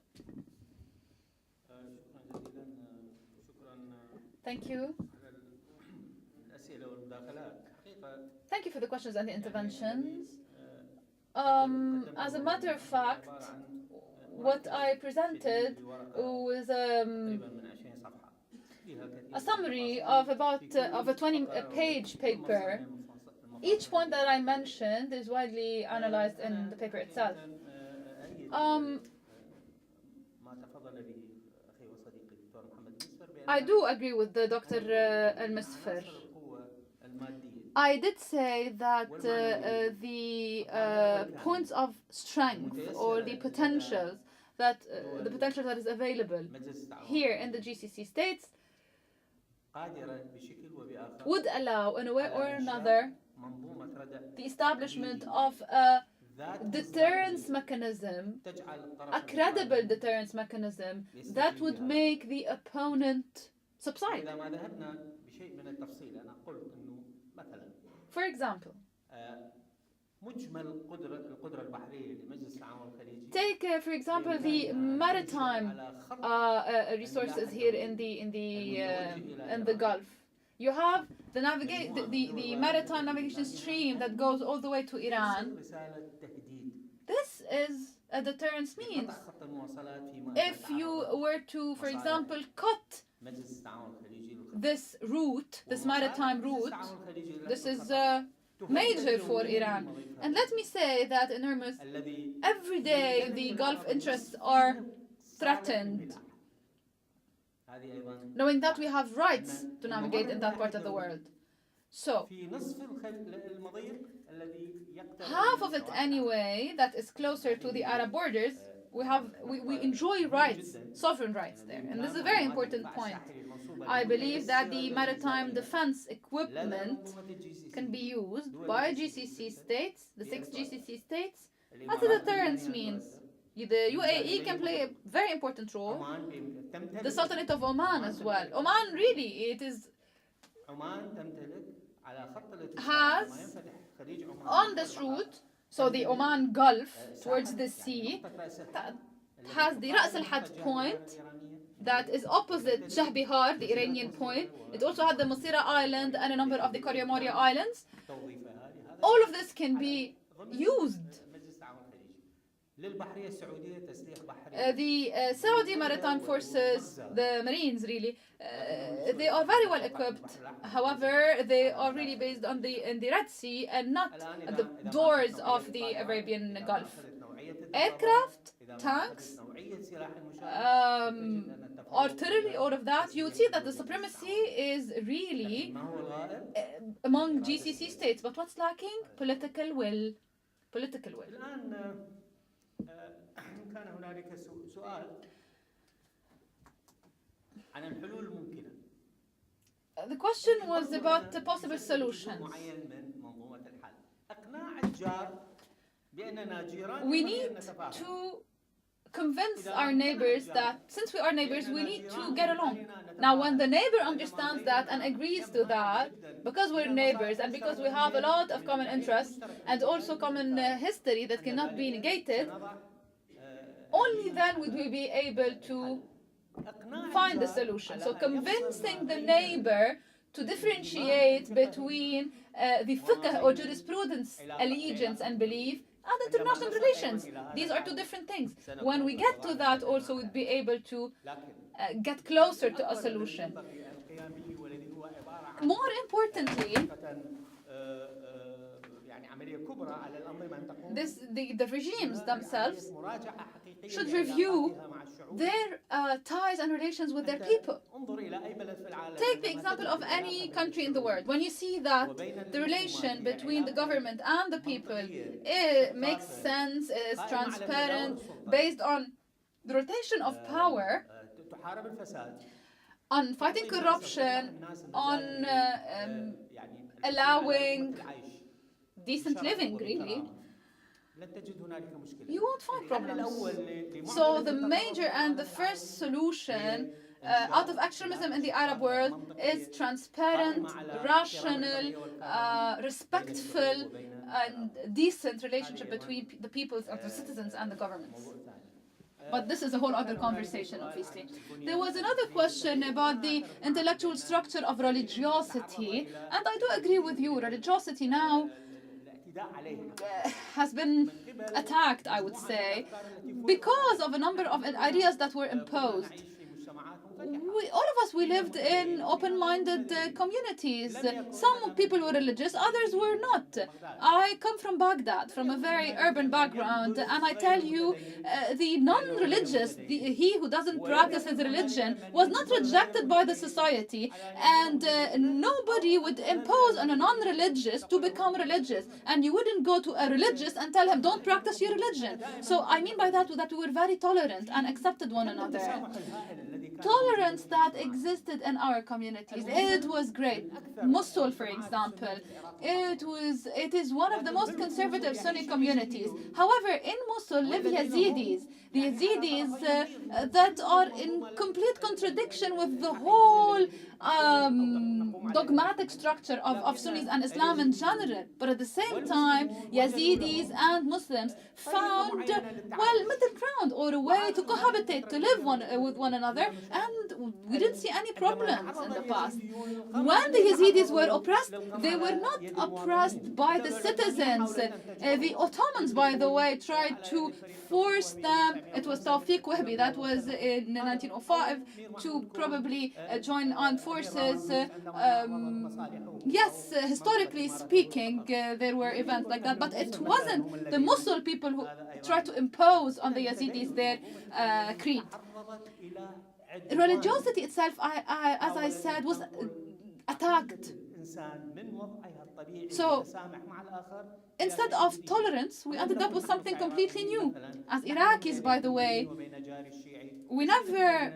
Thank you. Thank you for the questions and the interventions. As a matter of fact, what I presented was a summary of about of a 20-page paper. Each point that I mentioned is widely analyzed in the paper itself. I do agree with the Dr. Al-Misfir. I did say that the points of strength or the potentials that the potential that is available here in the GCC states would allow, in a way or another, the establishment of a deterrence mechanism, a credible deterrence mechanism that would make the opponent subside. For example, take for example the maritime resources here in the Gulf. You have the maritime navigation stream that goes all the way to Iran. This is a deterrence means. If you were to, for example, cut this route, this maritime route, this is major for Iran. And let me say that in Hormuz, every day the Gulf interests are threatened, knowing that we have rights to navigate in that part of the world. So, half of it anyway, that is closer to the Arab borders, we enjoy rights, sovereign rights there. And this is a very important point. I believe that the maritime defense equipment can be used by GCC states, the 6 GCC states, as a deterrence means. The UAE can play a very important role. The Sultanate of Oman as well. Oman really, has on this route, so the Oman Gulf towards the sea, that has the Ras al-Had point that is opposite Shah Bihar, the Iranian point. It also had the Masira Island and a number of the Qaria Moria Islands. All of this can be used. The Saudi maritime forces, the Marines really, they are very well equipped. However, they are really based on in the Red Sea and not at the doors of the Arabian Gulf. Aircraft, tanks, artillery, all of that, you would see that the supremacy is really among GCC states. But what's lacking? Political will. Political will. The question was about the possible solutions. We need to convince our neighbors that since we are neighbors, we need to get along. Now, when the neighbor understands that and agrees to that, because we're neighbors and because we have a lot of common interests and also common history that cannot be negated, only then would we be able to find the solution. So convincing the neighbor to differentiate between the fiqh or jurisprudence allegiance and belief and international relations. These are two different things. When we get to that, also we'd be able to get closer to a solution. More importantly, the regimes themselves should review their ties and relations with their people. Take the example of any country in the world. When you see that the relation between the government and the people makes sense, is transparent, based on the rotation of power, on fighting corruption, on allowing decent living, really, you won't find problems. So the major and the first solution out of extremism in the Arab world is transparent, rational, respectful, and decent relationship between the peoples and the citizens and the governments. But this is a whole other conversation, obviously. There was another question about the intellectual structure of religiosity, and I do agree with you. Religiosity now has been attacked, I would say, because of a number of ideas that were imposed. All of us, we lived in open-minded communities. Some people were religious, others were not. I come from Baghdad, from a very urban background, and I tell you, the non-religious, he who doesn't practice his religion, was not rejected by the society, and nobody would impose on a non-religious to become religious, and you wouldn't go to a religious and tell him, don't practice your religion. So I mean by that we were very tolerant and accepted one another. Tolerance that existed in our communities, it was great. Mosul, for example, it is one of the most conservative Sunni communities. However, in Mosul live Yazidis. The Yazidis that are in complete contradiction with the whole dogmatic structure of Sunnis and Islam in general. But at the same time, Yazidis and Muslims found, middle ground or a way to cohabitate, to live with one another, and we didn't see any problems in the past. When the Yazidis were oppressed, they were not oppressed by the citizens. The Ottomans, by the way, tried to force them. It was Tawfiq Wahbi, that was in 1905, to probably join armed forces. Yes, historically speaking, there were events like that, but it wasn't the Mosul people who tried to impose on the Yazidis their creed. Religiosity itself, as I said, was attacked. So instead of tolerance, we ended up with something completely new. As Iraqis, by the way, we never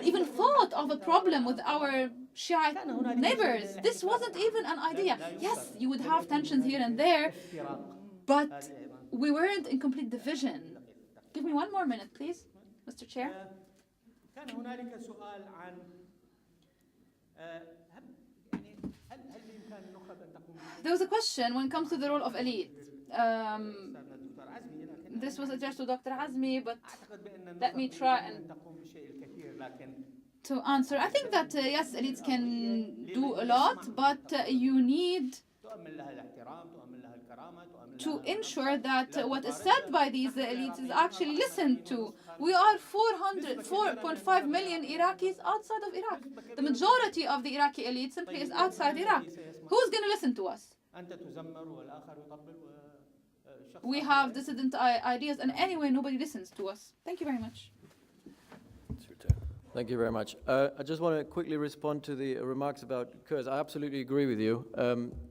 even thought of a problem with our Shiite neighbors. This wasn't even an idea. Yes, you would have tensions here and there, but we weren't in complete division. Give me one more minute, please, Mr. Chair. There was a question when it comes to the role of elite. This was addressed to Dr. Azmi, but let me try and to answer. I think that, yes, elites can do a lot, but you need to ensure that what is said by these elites is actually listened to. We are 4.5 million Iraqis outside of Iraq. The majority of the Iraqi elite simply is outside Iraq. Who's going to listen to us? We have dissident ideas, and anyway, nobody listens to us. Thank you very much. Thank you very much. I just want to quickly respond to the remarks about Kurds. I absolutely agree with you.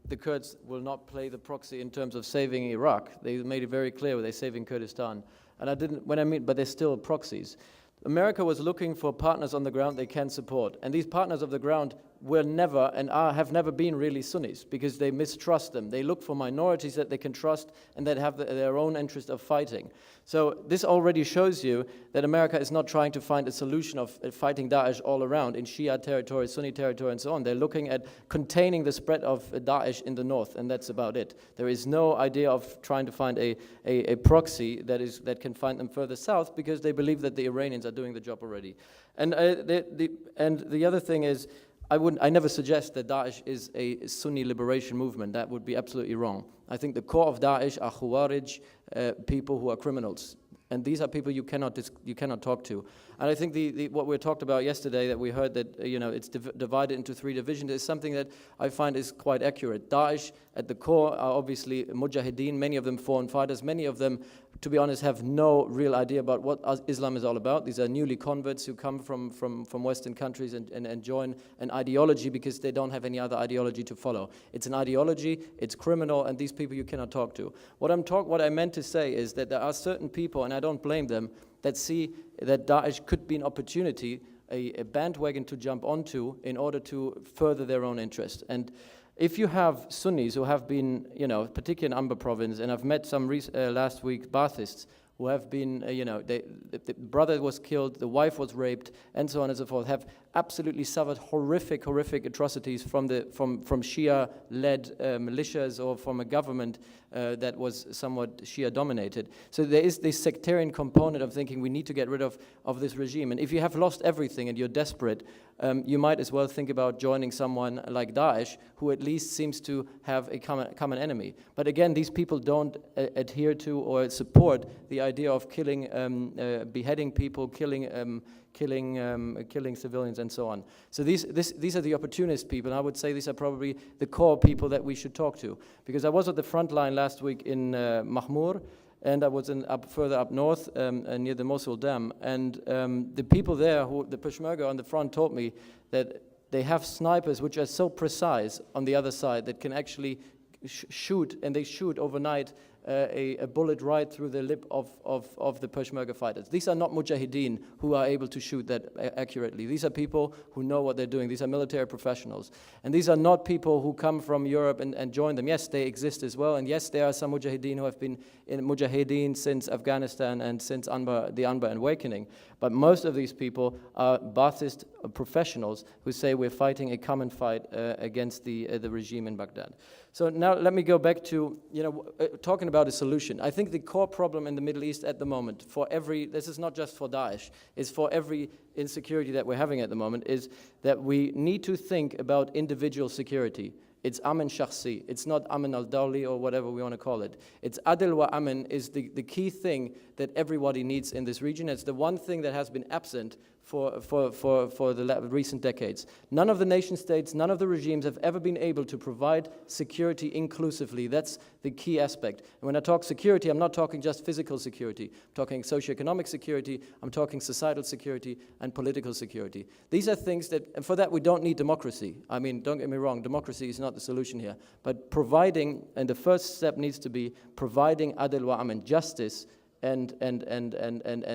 The Kurds will not play the proxy in terms of saving Iraq. They made it very clear they're saving Kurdistan. And but they're still proxies. America was looking for partners on the ground they can support. And these partners of the ground were never and have never been really Sunnis because they mistrust them. They look for minorities that they can trust and that have their own interest of fighting. So this already shows you that America is not trying to find a solution of fighting Daesh all around in Shia territory, Sunni territory, and so on. They're looking at containing the spread of Daesh in the north, and that's about it. There is no idea of trying to find a proxy that can find them further south because they believe that the Iranians are doing the job already. And the other thing is, I never suggest that Daesh is a Sunni liberation movement. That would be absolutely wrong. I think the core of Daesh are Khawarij, people who are criminals. And these are people you cannot talk to. And I think what we talked about yesterday, that we heard that it's divided into 3 divisions, is something that I find is quite accurate. Daesh at the core are obviously mujahideen, many of them foreign fighters, many of them, to be honest, have no real idea about what Islam is all about. These are newly converts who come from Western countries and join an ideology because they don't have any other ideology to follow. It's an ideology, it's criminal, and these people you cannot talk to. What I meant to say is that there are certain people, and I don't blame them, that see that Daesh could be an opportunity, a bandwagon to jump onto in order to further their own interest. And if you have Sunnis who have been, particularly in Anbar province, and I've met some last week Baathists who have been, the brother was killed, the wife was raped, and so on and so forth, have absolutely suffered horrific atrocities from Shia-led militias or from a government that was somewhat Shia-dominated. So there is this sectarian component of thinking we need to get rid of this regime. And if you have lost everything and you're desperate, you might as well think about joining someone like Daesh, who at least seems to have a common enemy. But again, these people don't adhere to or support the idea of killing, beheading people, killing civilians and so on. So these are the opportunist people, and I would say these are probably the core people that we should talk to. Because I was at the front line last week in Mahmour, and I was further up north near the Mosul Dam, and the people there, the Peshmerga on the front, told me that they have snipers which are so precise on the other side that can actually shoot, and they shoot overnight a bullet right through the lip of the Peshmerga fighters. These are not mujahideen who are able to shoot that accurately. These are people who know what they're doing. These are military professionals. And these are not people who come from Europe and join them. Yes, they exist as well. And yes, there are some mujahideen who have been in mujahideen since Afghanistan and since the Anbar Awakening. But most of these people are Ba'athist professionals who say we're fighting a common fight against the regime in Baghdad. So now let me go back to, talking about a solution. I think the core problem in the Middle East at the moment, this is not just for Daesh, it's for every insecurity that we're having at the moment, is that we need to think about individual security. It's amen shakhsi. It's not amen al-dawli or whatever we want to call it. It's adil wa amen is the key thing that everybody needs in this region. It's the one thing that has been absent for the recent decades. None of the nation states, none of the regimes have ever been able to provide security inclusively. That's the key aspect. And when I talk security, I'm not talking just physical security. I'm talking socioeconomic security, I'm talking societal security and political security. These are things that, and for that we don't need democracy. I mean, don't get me wrong, democracy is not the solution here. But providing, and the first step needs to be providing adil wa aman, justice, and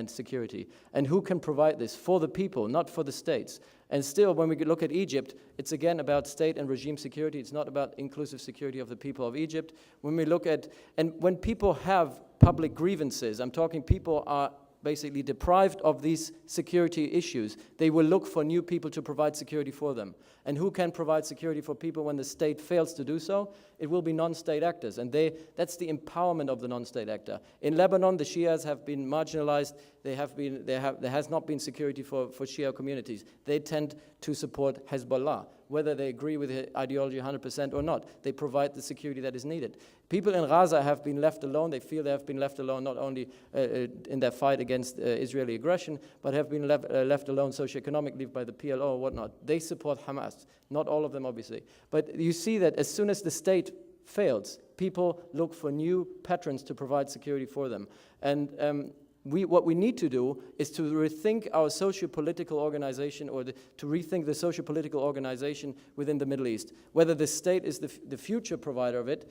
security. And who can provide this? For the people, not for the states. And still, when we look at Egypt, it's again about state and regime security. It's not about inclusive security of the people of Egypt. When we look at, and when people have public grievances, I'm talking people are basically deprived of these security issues, they will look for new people to provide security for them. And who can provide security for people when the state fails to do so? It will be non-state actors, and that's the empowerment of the non-state actor. In Lebanon, the Shias have been marginalized. There has not been security for Shia communities. They tend to support Hezbollah, whether they agree with the ideology 100% or not. They provide the security that is needed. People in Gaza have been left alone. They feel they have been left alone not only in their fight against Israeli aggression, but have been left alone socioeconomically by the PLO or whatnot. They support Hamas. Not all of them, obviously. But you see that as soon as the state fails, people look for new patrons to provide security for them. And what we need to do is to rethink our socio-political organization, or to rethink the socio-political organization within the Middle East. Whether the state is the future provider of it,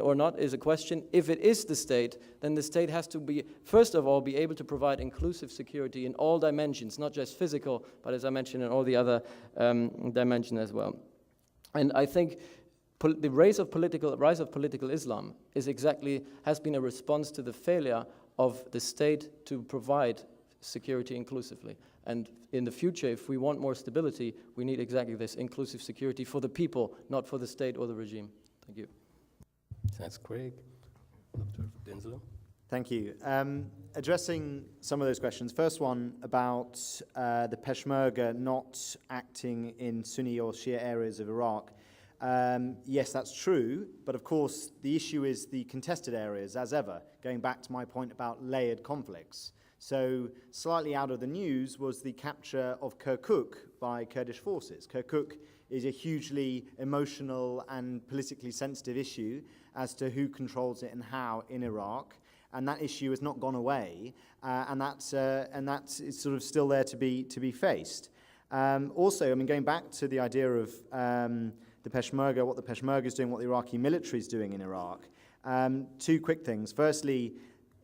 or not, is a question. If it is the state, then the state has to be, first of all, be able to provide inclusive security in all dimensions, not just physical, but as I mentioned, in all the other dimensions as well. And I think the rise of political Islam has been a response to the failure of the state to provide security inclusively. And in the future, if we want more stability, we need exactly this inclusive security for the people, not for the state or the regime. Thank you. Thanks, Krieg. Dr. Denselow. Thank you. Addressing some of those questions. First one about the Peshmerga not acting in Sunni or Shia areas of Iraq. Yes, that's true, but of course the issue is the contested areas, as ever, going back to my point about layered conflicts. So slightly out of the news was the capture of Kirkuk by Kurdish forces. Kirkuk is a hugely emotional and politically sensitive issue as to who controls it and how in Iraq, and that issue has not gone away, and that's sort of still there to be faced. Also, I mean, going back to the idea of the Peshmerga, what the Peshmerga is doing, what the Iraqi military is doing in Iraq. Two quick things. Firstly,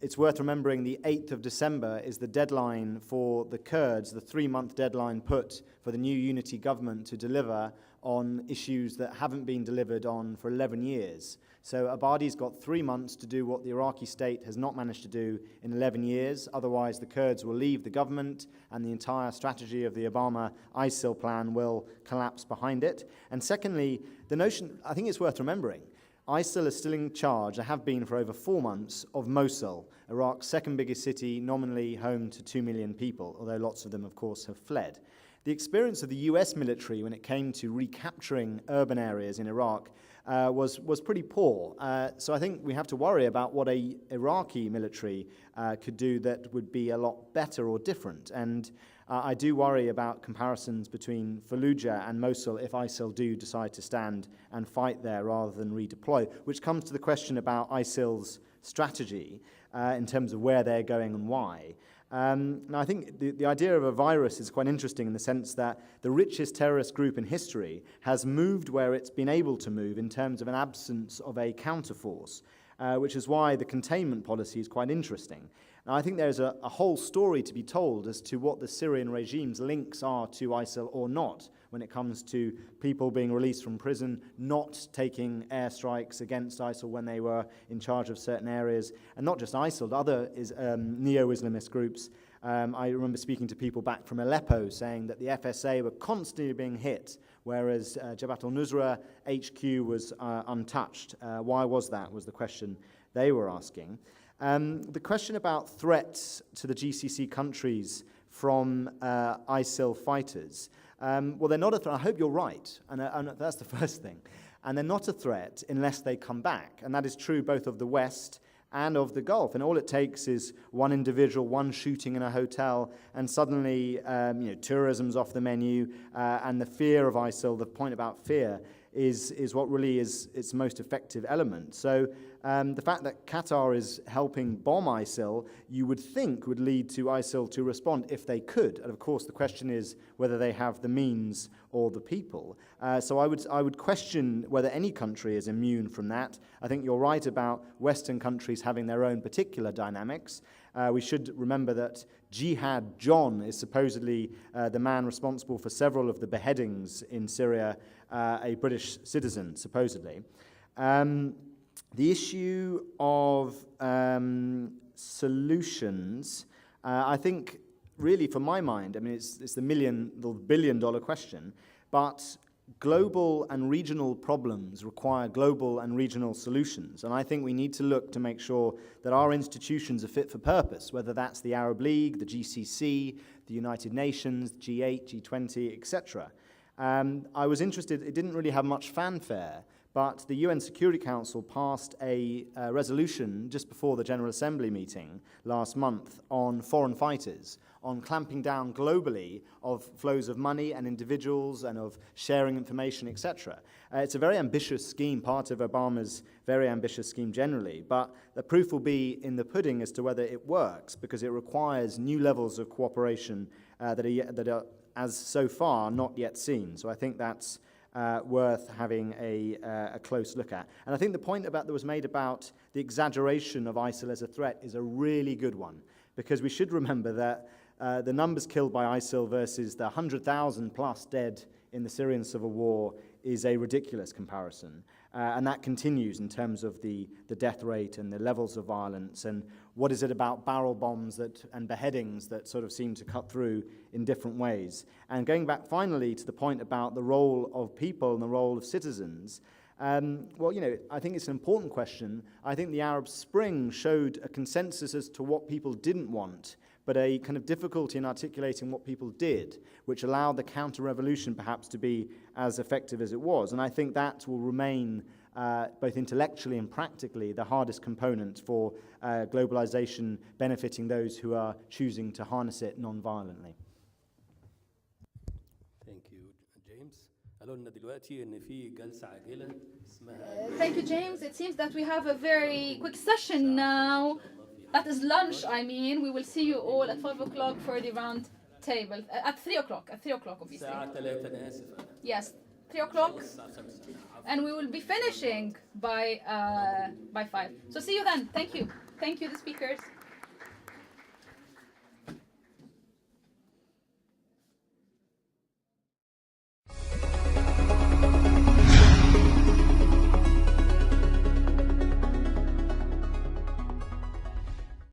it's worth remembering the 8th of December is the deadline for the Kurds, the 3-month deadline put for the new unity government to deliver on issues that haven't been delivered on for 11 years. So Abadi's got 3 months to do what the Iraqi state has not managed to do in 11 years. Otherwise, the Kurds will leave the government and the entire strategy of the Obama ISIL plan will collapse behind it. And secondly, the notion, I think it's worth remembering, ISIL is still in charge, they have been for over 4 months, of Mosul, Iraq's second biggest city, nominally home to 2 million people, although lots of them, of course, have fled. The experience of the US military when it came to recapturing urban areas in Iraq was pretty poor. So I think we have to worry about what a Iraqi military could do that would be a lot better or different. And I do worry about comparisons between Fallujah and Mosul if ISIL do decide to stand and fight there rather than redeploy, which comes to the question about ISIL's strategy in terms of where they're going and why. Now, I think the idea of a virus is quite interesting in the sense that the richest terrorist group in history has moved where it's been able to move in terms of an absence of a counterforce, which is why the containment policy is quite interesting. Now, I think there's a whole story to be told as to what the Syrian regime's links are to ISIL or not when it comes to people being released from prison, not taking airstrikes against ISIL when they were in charge of certain areas, and not just ISIL, other neo-Islamist groups. I remember speaking to people back from Aleppo saying that the FSA were constantly being hit, whereas Jabhat al-Nusra HQ was untouched. Why was that, was the question they were asking. The question about threats to the GCC countries from ISIL fighters, well, they're not a threat. I hope you're right, and that's the first thing. And they're not a threat unless they come back, and that is true both of the West and of the Gulf. And all it takes is one individual, one shooting in a hotel, and suddenly tourism's off the menu, and the fear of ISIL, the point about fear, is what really is its most effective element. So the fact that Qatar is helping bomb ISIL, you would think would lead to ISIL to respond if they could. And of course, the question is whether they have the means or the people. So I would question whether any country is immune from that. I think you're right about Western countries having their own particular dynamics. We should remember that Jihad John is supposedly the man responsible for several of the beheadings in Syria, a British citizen, supposedly. The issue of solutions, I think, really, for my mind, I mean, it's the billion-dollar question, but global and regional problems require global and regional solutions. And I think we need to look to make sure that our institutions are fit for purpose, whether that's the Arab League, the GCC, the United Nations, G8, G20, etc. I was interested, it didn't really have much fanfare, but the UN Security Council passed a resolution just before the General Assembly meeting last month on foreign fighters, on clamping down globally of flows of money and individuals and of sharing information, etc. It's a very ambitious scheme, part of Obama's very ambitious scheme generally, but the proof will be in the pudding as to whether it works, because it requires new levels of cooperation that are, as so far, not yet seen. So I think that's worth having a close look at. And I think the point that was made about the exaggeration of ISIL as a threat is a really good one, because we should remember that the numbers killed by ISIL versus the 100,000 plus dead in the Syrian civil war is a ridiculous comparison. And that continues in terms of the death rate and the levels of violence, and what is it about barrel bombs and beheadings that sort of seem to cut through in different ways. And going back finally to the point about the role of people and the role of citizens, well, I think it's an important question. I think the Arab Spring showed a consensus as to what people didn't want, but a kind of difficulty in articulating what people did, which allowed the counter-revolution perhaps to be as effective as it was. And I think that will remain, both intellectually and practically, the hardest component for globalization benefiting those who are choosing to harness it non-violently. Thank you, James. Thank you, James. It seems that we have a very quick session now. That is lunch, I mean. We will see you all at 5 o'clock for the round table. At 3 o'clock. At 3 o'clock, obviously. Yes, 3 o'clock. And we will be finishing by 5. So see you then. Thank you. Thank you, the speakers.